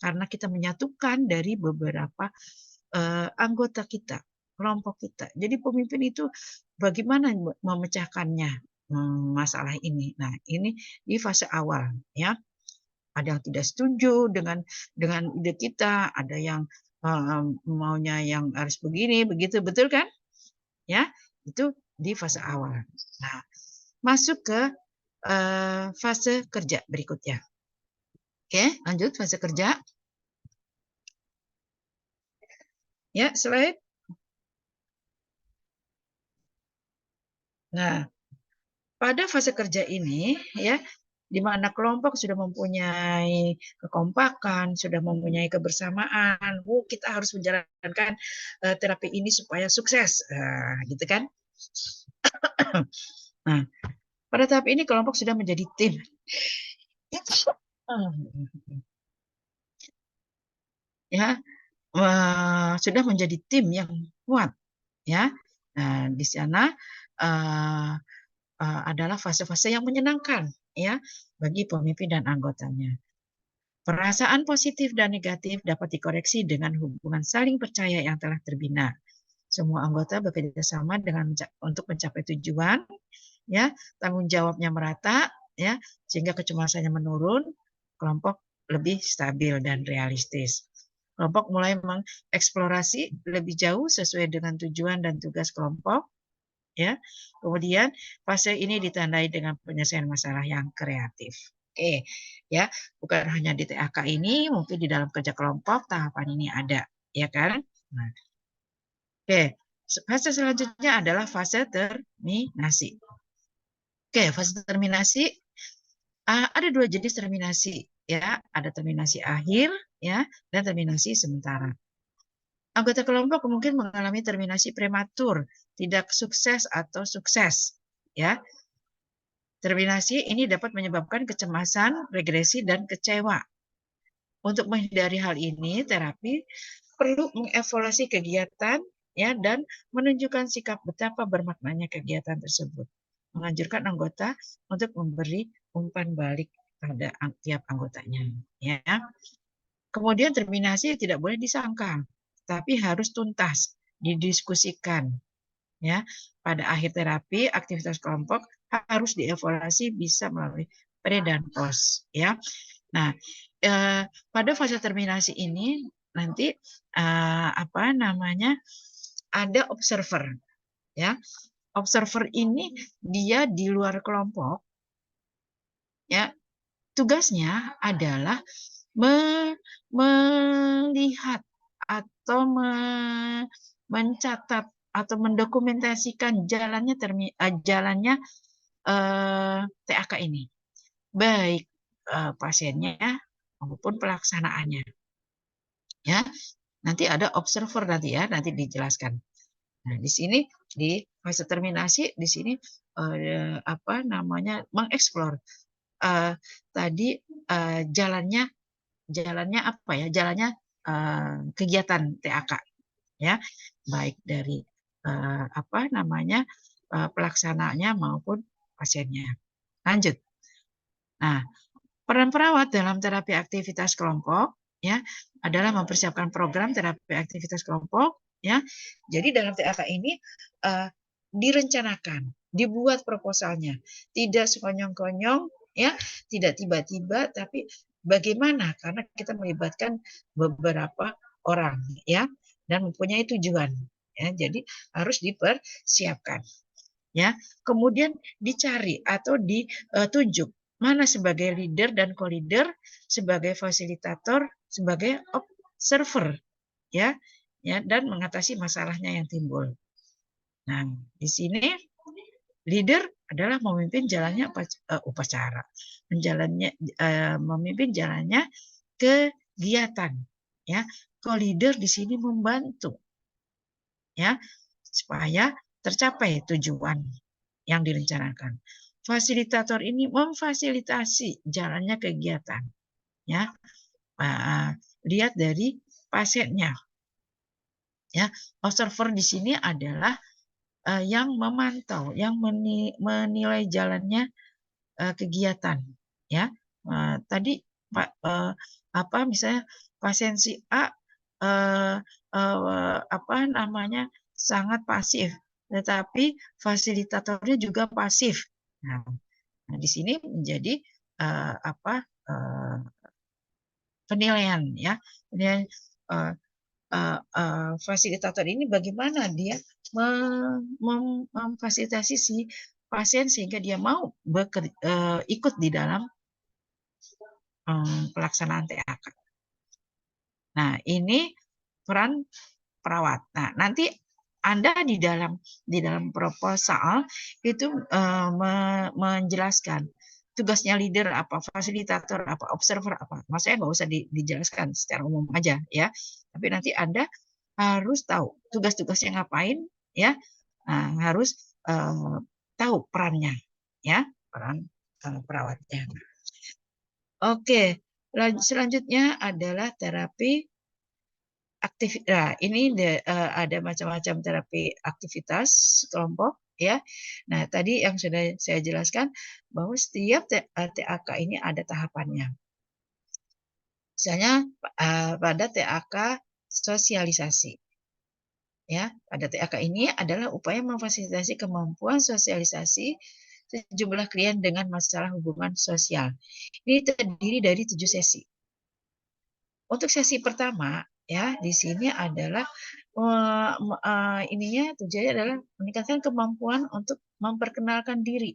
karena kita menyatukan dari beberapa anggota kita, kelompok kita. Jadi pemimpin itu bagaimana memecahkannya masalah ini. Nah, ini di fase awal, ya. Ada yang tidak setuju dengan ide kita, ada yang maunya yang harus begini, begitu, betul kan? Ya, itu di fase awal. Nah, masuk ke fase kerja berikutnya. Oke, lanjut fase kerja. Ya, slide. Nah, pada fase kerja ini, ya, di mana kelompok sudah mempunyai kekompakan, sudah mempunyai kebersamaan, kita harus menjalankan terapi ini supaya sukses, gitu kan? Nah, pada tahap ini kelompok sudah menjadi tim. Ya, sudah menjadi tim yang kuat, ya. Nah, di sana adalah fase-fase yang menyenangkan, ya, bagi pemimpin dan anggotanya. Perasaan positif dan negatif dapat dikoreksi dengan hubungan saling percaya yang telah terbina. Semua anggota bekerja sama untuk mencapai tujuan, ya, tanggung jawabnya merata, ya, sehingga kecemasannya menurun, kelompok lebih stabil dan realistis. Kelompok mulai mengeksplorasi lebih jauh sesuai dengan tujuan dan tugas kelompok, ya. Kemudian fase ini ditandai dengan penyelesaian masalah yang kreatif. Oke, ya, bukan hanya di TAK ini, mungkin di dalam kerja kelompok tahapan ini ada, ya kan? Nah, oke, fase selanjutnya adalah fase terminasi. Oke, fase terminasi ada dua jenis terminasi, ya, ada terminasi akhir, ya, dan terminasi sementara. Anggota kelompok mungkin mengalami terminasi prematur, tidak sukses atau sukses, ya. Terminasi ini dapat menyebabkan kecemasan, regresi, dan kecewa. Untuk menghindari hal ini, terapi perlu mengevaluasi kegiatan, ya, dan menunjukkan sikap betapa bermaknanya kegiatan tersebut. Menganjurkan anggota untuk memberi umpan balik pada tiap anggotanya, ya. Kemudian terminasi tidak boleh disangkal, tapi harus tuntas, didiskusikan, ya. Pada akhir terapi, aktivitas kelompok harus dievaluasi bisa melalui pre dan post, ya. Nah, pada fase terminasi ini nanti ada observer, ya. Observer ini dia di luar kelompok, ya. Tugasnya adalah melihat atau mencatat atau mendokumentasikan jalannya TAK ini, baik pasiennya maupun pelaksanaannya. Ya, nanti ada observer nanti dijelaskan. Nah, di sini di fase terminasi di sini mengeksplor tadi jalannya apa ya? Jalannya kegiatan TAK ya, baik dari pelaksananya maupun pasiennya. Lanjut. Nah, peran perawat dalam terapi aktivitas kelompok ya adalah mempersiapkan program terapi aktivitas kelompok ya. Jadi dalam TAK ini direncanakan, dibuat proposalnya, tidak sekonyong-konyong ya, tidak tiba-tiba, tapi bagaimana, karena kita melibatkan beberapa orang ya dan mempunyai tujuan ya, jadi harus dipersiapkan ya. Kemudian dicari atau ditunjuk mana sebagai leader dan co-leader, sebagai fasilitator, sebagai observer ya dan mengatasi masalahnya yang timbul. Nah, di sini leader adalah memimpin jalannya upacara, memimpin jalannya kegiatan ya. Co-leader di sini membantu ya supaya tercapai tujuan yang direncanakan. Fasilitator ini memfasilitasi jalannya kegiatan ya. Lihat dari pasiennya ya. Observer di sini adalah yang memantau, yang menilai jalannya kegiatan ya. Tadi misalnya pasien si A sangat pasif, tetapi fasilitatornya juga pasif. Nah, di sini menjadi penilaian ya. Penilaian fasilitator ini bagaimana dia memfasilitasi si pasien sehingga dia mau ikut di dalam pelaksanaan TAK. Nah, ini peran perawat. Nah, nanti Anda di dalam proposal itu menjelaskan tugasnya leader apa, fasilitator apa, observer apa. Maksudnya nggak usah dijelaskan secara umum aja ya. Tapi nanti Anda harus tahu tugas-tugasnya ngapain ya. Nah, harus tahu perannya ya, peran perawatnya. Oke, selanjutnya adalah terapi aktivitas. Nah, ini ada macam-macam terapi aktivitas kelompok ya. Nah, tadi yang sudah saya jelaskan bahwa setiap TAK ini ada tahapannya. Misalnya pada TAK sosialisasi. Ya, pada TAK ini adalah upaya memfasilitasi kemampuan sosialisasi sejumlah klien dengan masalah hubungan sosial. Ini terdiri dari 7 sesi. Untuk sesi pertama ya, di sini adalah tujuannya adalah meningkatkan kemampuan untuk memperkenalkan diri.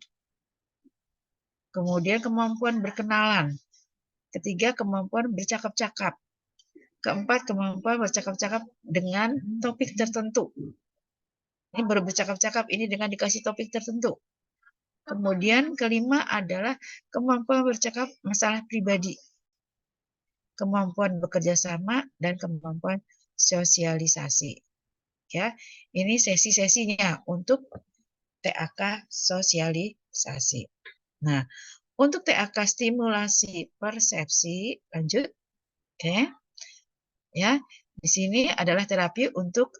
Kemudian kemampuan berkenalan. Ketiga, kemampuan bercakap-cakap. Keempat, kemampuan bercakap-cakap dengan topik tertentu. Ini baru bercakap-cakap ini dengan dikasih topik tertentu. Kemudian kelima adalah kemampuan bercakap masalah pribadi, kemampuan bekerja sama, dan kemampuan sosialisasi. Ya, ini sesi-sesinya untuk TAK sosialisasi. Nah, untuk TAK stimulasi persepsi, lanjut. Oke. Ya, di sini adalah terapi untuk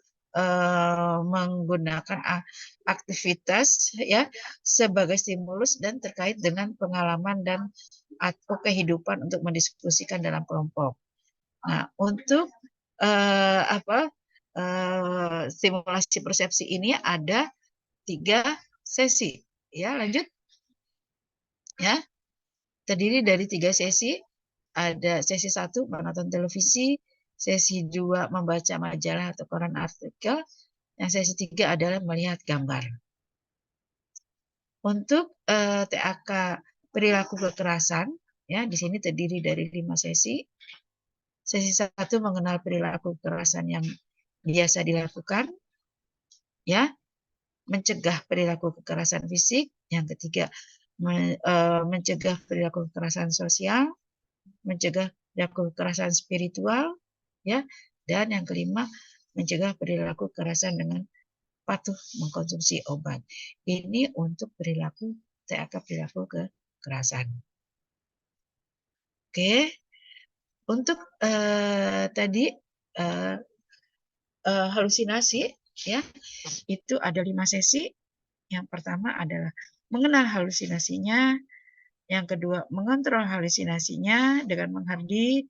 menggunakan aktivitas ya sebagai stimulus dan terkait dengan pengalaman dan atau kehidupan untuk mendiskusikan dalam kelompok. Nah, untuk stimulasi persepsi ini ada 3 sesi. Ya, lanjut. Ya, terdiri dari 3 sesi. Ada sesi 1 menonton televisi, sesi 2 membaca majalah atau koran artikel, yang sesi 3 adalah melihat gambar. Untuk TAK perilaku kekerasan, ya di sini terdiri dari 5 sesi. Sesi 1 mengenal perilaku kekerasan yang biasa dilakukan. ya, mencegah perilaku kekerasan fisik, yang ketiga mencegah perilaku kekerasan sosial, mencegah perilaku kekerasan spiritual, ya, dan yang kelima mencegah perilaku kekerasan dengan patuh mengkonsumsi obat. Ini untuk perilaku TAK, perilaku kekerasan. Oke, untuk tadi halusinasi, ya, itu ada 5 sesi. Yang pertama adalah mengenal halusinasinya, yang kedua mengontrol halusinasinya dengan menghardi,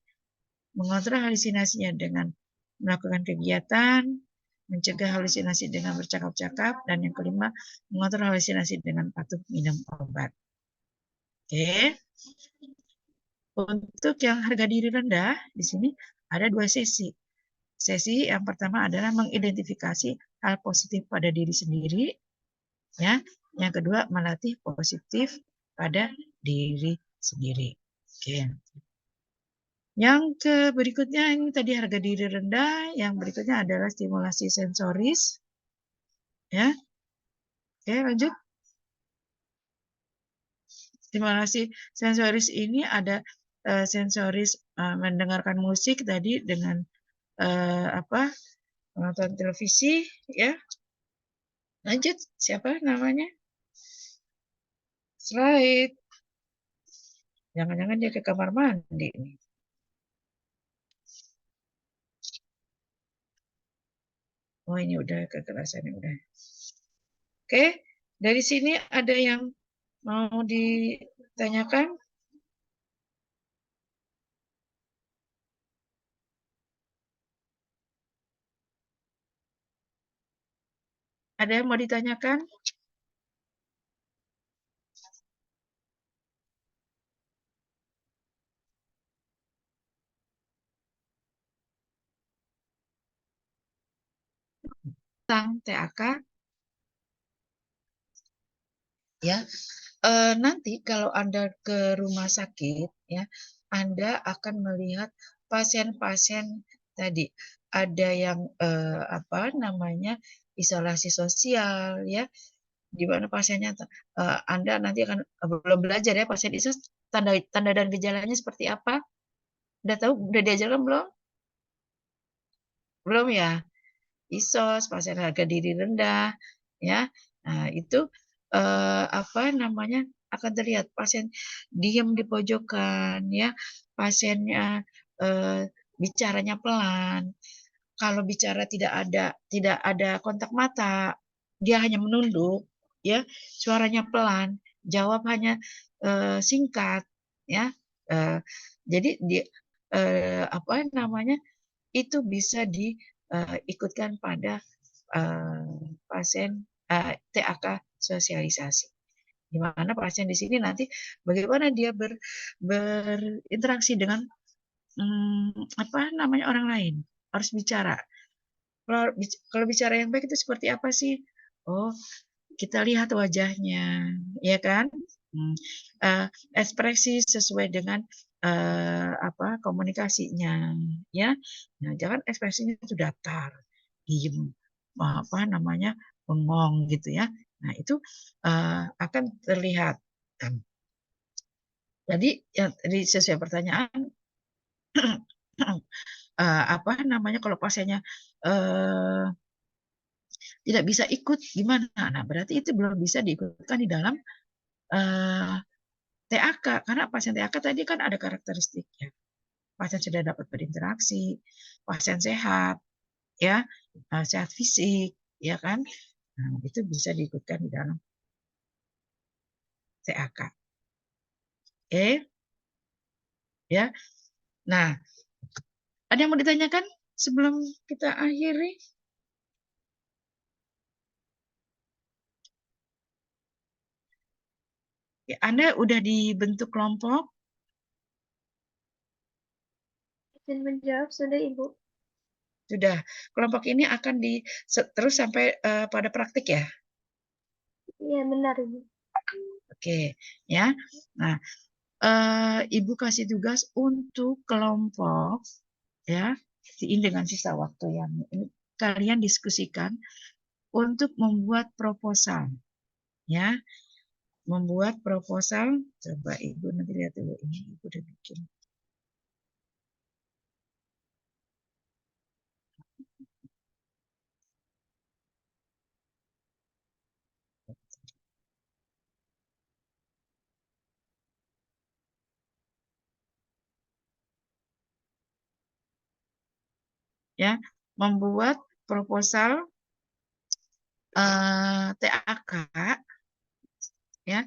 mengontrol halusinasinya dengan melakukan kegiatan, mencegah halusinasi dengan bercakap-cakap, dan yang kelima mengontrol halusinasi dengan patuh minum obat. Oke. Untuk yang harga diri rendah, di sini ada 2 sesi. Sesi yang pertama adalah mengidentifikasi hal positif pada diri sendiri, ya. Yang kedua melatih positif pada diri sendiri. Oke. Yang berikutnya ini tadi harga diri rendah, yang berikutnya adalah stimulasi sensoris. Ya. Oke, lanjut. Stimulasi sensoris ini ada sensoris mendengarkan musik tadi dengan menonton televisi, ya. Lanjut, siapa namanya? Slide. Jangan-jangan dia ke kamar mandi nih. Oh, ini udah kekerasan, udah. Oke, dari sini ada yang mau ditanyakan? Ada yang mau ditanyakan? Tentang TAK? Ya, nanti kalau Anda ke rumah sakit, ya, Anda akan melihat pasien-pasien tadi. Ada yang isolasi sosial, ya, di mana pasiennya Anda nanti akan belum belajar ya pasien itu tanda dan gejalanya seperti apa? Udah tahu? Udah diajarkan belum? Belum ya? ISOS, pasien harga diri rendah, ya. Nah, itu akan terlihat pasien diam di pojokan, ya. Pasiennya bicaranya pelan. Kalau bicara tidak ada kontak mata, dia hanya menunduk, ya. Suaranya pelan, jawab hanya singkat, ya. Jadi itu bisa diikutkan pada pasien TAK sosialisasi. Di mana pasien di sini nanti bagaimana dia berinteraksi dengan orang lain, harus bicara. Kalau bicara yang baik itu seperti apa sih? Oh, kita lihat wajahnya, ya kan? Ekspresi sesuai dengan komunikasinya, ya. Nah, jangan ekspresinya itu datar, diem, bengong gitu ya. Nah, itu akan terlihat. Jadi sesuai pertanyaan, kalau pasiennya tidak bisa ikut gimana? Nah, berarti itu belum bisa diikutkan di dalam TAK, karena pasien TAK tadi kan ada karakteristiknya. Pasien sudah dapat berinteraksi, pasien sehat, ya, sehat fisik, ya kan? Nah, itu bisa diikutkan di dalam TAK. Oke, ya. Nah, ada yang mau ditanyakan sebelum kita akhiri? Ya, Anda udah dibentuk kelompok? Izin menjawab, sudah Ibu. Sudah. Kelompok ini akan terus sampai pada praktik ya? Iya, benar Ibu. Oke, ya. Nah, Ibu kasih tugas untuk kelompok, ya, dengan sisa waktu yang ini kalian diskusikan untuk membuat proposal, ya. Membuat proposal, coba Ibu nanti lihat dulu ini Ibu udah bikin. Ya, membuat proposal TAK, ya.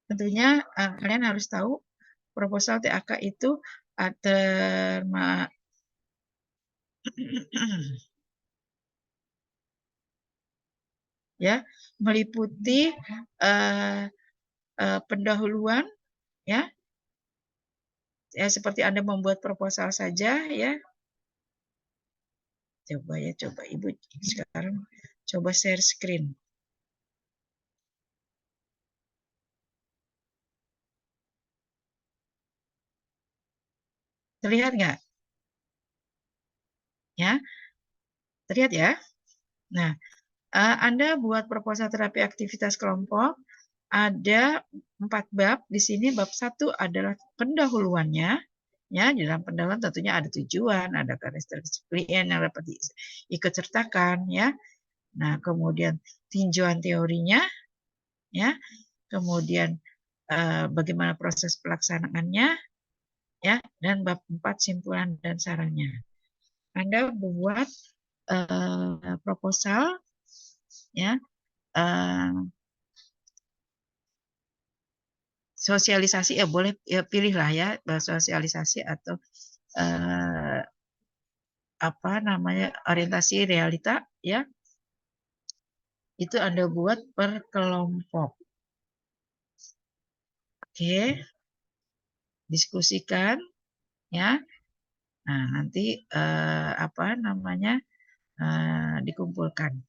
Tentunya kalian harus tahu proposal TAK itu ada ya, meliputi pendahuluan, ya. Ya, seperti Anda membuat proposal saja, ya. Coba ya, coba Ibu sekarang coba share screen. Terlihat nggak? Ya, terlihat ya. Nah, Anda buat proposal terapi aktivitas kelompok, ada 4 bab. Di sini bab 1 adalah pendahuluannya. Ya, di dalam pendahuluan tentunya ada tujuan, ada karakteristik klien yang dapat diikut sertakan, ya. Nah, kemudian tinjauan teorinya, ya. Kemudian bagaimana proses pelaksanaannya, ya, dan bab 4 simpulan dan sarannya. Anda buat proposal, ya, sosialisasi ya boleh ya, pilihlah ya sosialisasi atau apa namanya orientasi realita, ya. Itu Anda buat per kelompok. Oke, diskusikan, ya. Nah, nanti apa namanya dikumpulkan.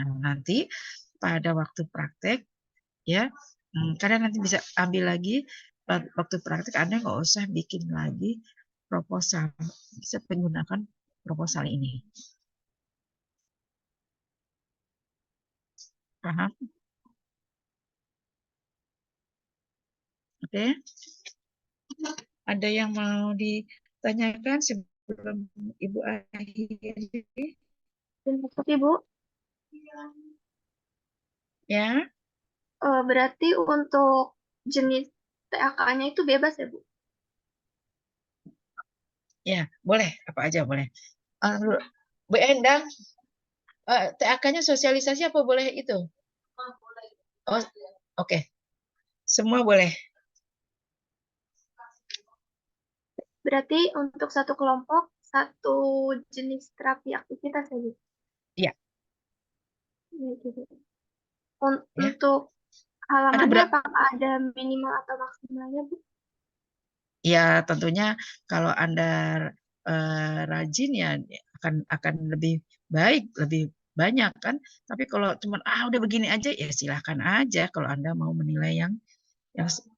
Nah, nanti pada waktu praktek, ya, kalian nanti bisa ambil lagi waktu praktek. Anda nggak usah bikin lagi proposal, bisa menggunakan proposal ini. Paham? Oke. Ada yang mau ditanyakan sebelum Ibu akhiri? Terima kasih, Bu. Ya. Berarti untuk jenis TAK-nya itu bebas ya, Bu? Ya, boleh. Apa aja boleh. Bu Endang, TAK-nya sosialisasi apa boleh itu? Oh, oke. Semua boleh. Berarti untuk satu kelompok, satu jenis terapi aktivitas ya, Bu? Iya. Ya, gitu. Ya. Untuk Ada halamannya apakah ada minimal atau maksimalnya, Bu? Ya, tentunya kalau Anda rajin ya akan lebih baik, lebih banyak kan. Tapi kalau cuma udah begini aja ya silahkan aja kalau Anda mau menilai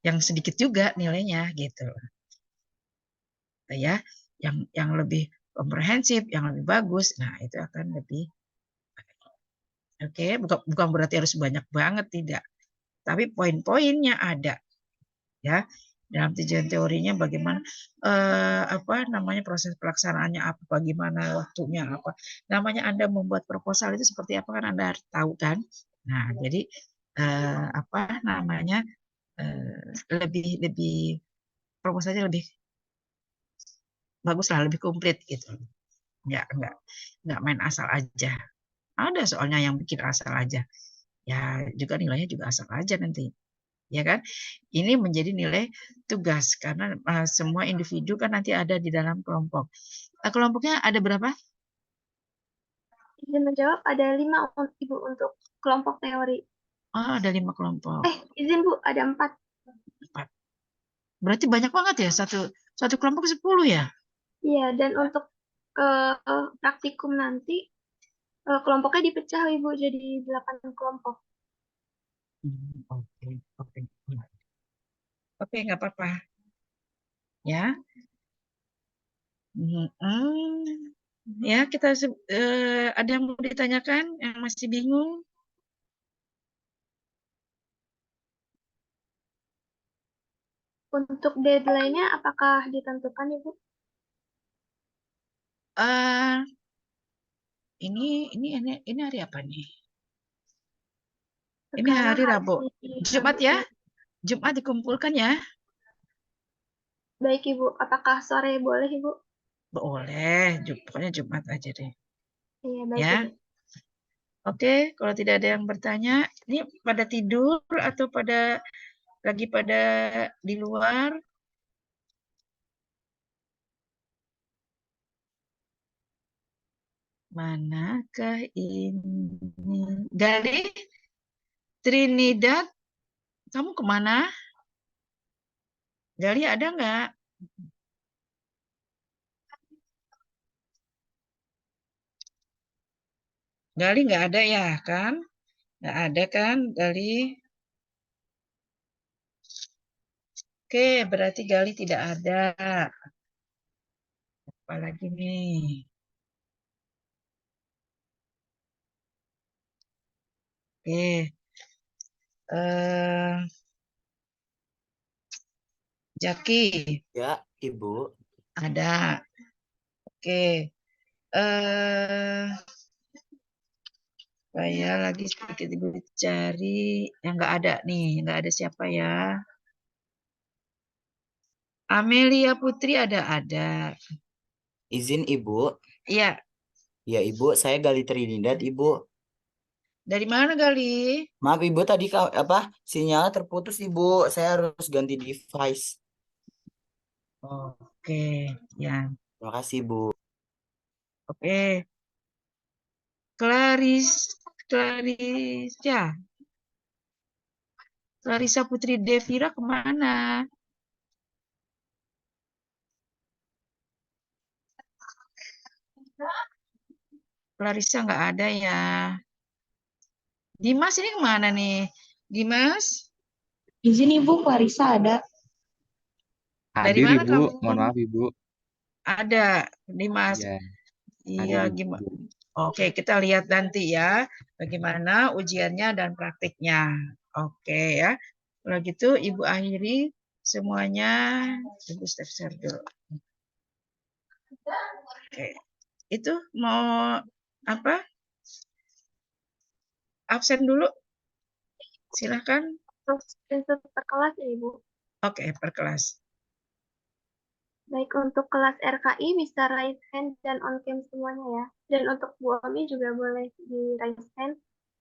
yang sedikit juga nilainya gitu. Ya, yang lebih komprehensif, yang lebih bagus. Nah, itu akan lebih oke, bukan berarti harus banyak banget, tidak. Tapi poin-poinnya ada. Ya, dalam tujuan teorinya bagaimana apa namanya proses pelaksanaannya apa, bagaimana waktunya apa. Namanya Anda membuat proposal itu seperti apa kan Anda harus tahu kan. Nah, jadi apa namanya lebih proposalnya lebih bagus lah, lebih komplit gitu. Nggak main asal aja. Ada soalnya yang bikin asal aja. Ya juga nilainya juga asal aja nanti. Ya kan? Ini menjadi nilai tugas karena semua individu kan nanti ada di dalam kelompok. Kelompoknya ada berapa? Izin menjawab, ada 5 Ibu untuk kelompok teori. Oh, ada 5 kelompok. Izin Bu, ada 4. 4. Berarti banyak banget ya, satu kelompok 10 ya? Iya, dan untuk praktikum nanti kelompoknya dipecah Ibu jadi 8 kelompok. Oke, nggak apa-apa. Ya. Ya, ada yang mau ditanyakan yang masih bingung? Untuk deadline-nya apakah ditentukan, Ibu? Eh, ini hari apa nih? Ini Sekarang hari Rabu. Jumat ya? Ibu. Jumat dikumpulkan ya? Baik, Ibu. Apakah sore boleh, Ibu? Boleh, pokoknya Jumat aja deh. Iya, baik, Ya. Ibu. Oke, kalau tidak ada yang bertanya, ini pada tidur atau lagi pada di luar? Manakah ini? Gali, Trinidad, kamu kemana? Gali ada nggak? Gali nggak ada ya kan? Nggak ada kan Gali? Oke, berarti Gali tidak ada. Apalagi nih? Oke. Jaki. Ya, Ibu. Ada. Oke. Saya lagi sedikit Ibu cari. Yang nggak ada nih. Nggak ada siapa ya? Amelia Putri ada. Izin Ibu. Iya. Ya Ibu, saya Gali Trinidad Ibu. Dari mana Gali? Maaf Ibu, tadi sinyal terputus Ibu. Saya harus ganti device. Oke, ya. Terima kasih Bu. Oke. Clarissa Putri Devira kemana? Clarissa nggak ada ya. Dimas ini kemana nih? Dimas? Izin Ibu, Clarissa ada. Dari Hadir mana Ibu, kamu? mohon maaf Ibu. Ada, Dimas. Iya, Iya, hadir gimana? Ibu. Oke, kita lihat nanti ya bagaimana ujiannya dan praktiknya. Oke ya. Kalau gitu Ibu akhiri semuanya. Ibu step share dulu. Oke. Itu mau apa? Absen dulu. Silahkan. Untuk per kelas ya, Ibu. Oke, per kelas. Baik, untuk kelas RKI bisa raise hand dan on cam semuanya ya. Dan untuk Bu Omi juga boleh di raise hand.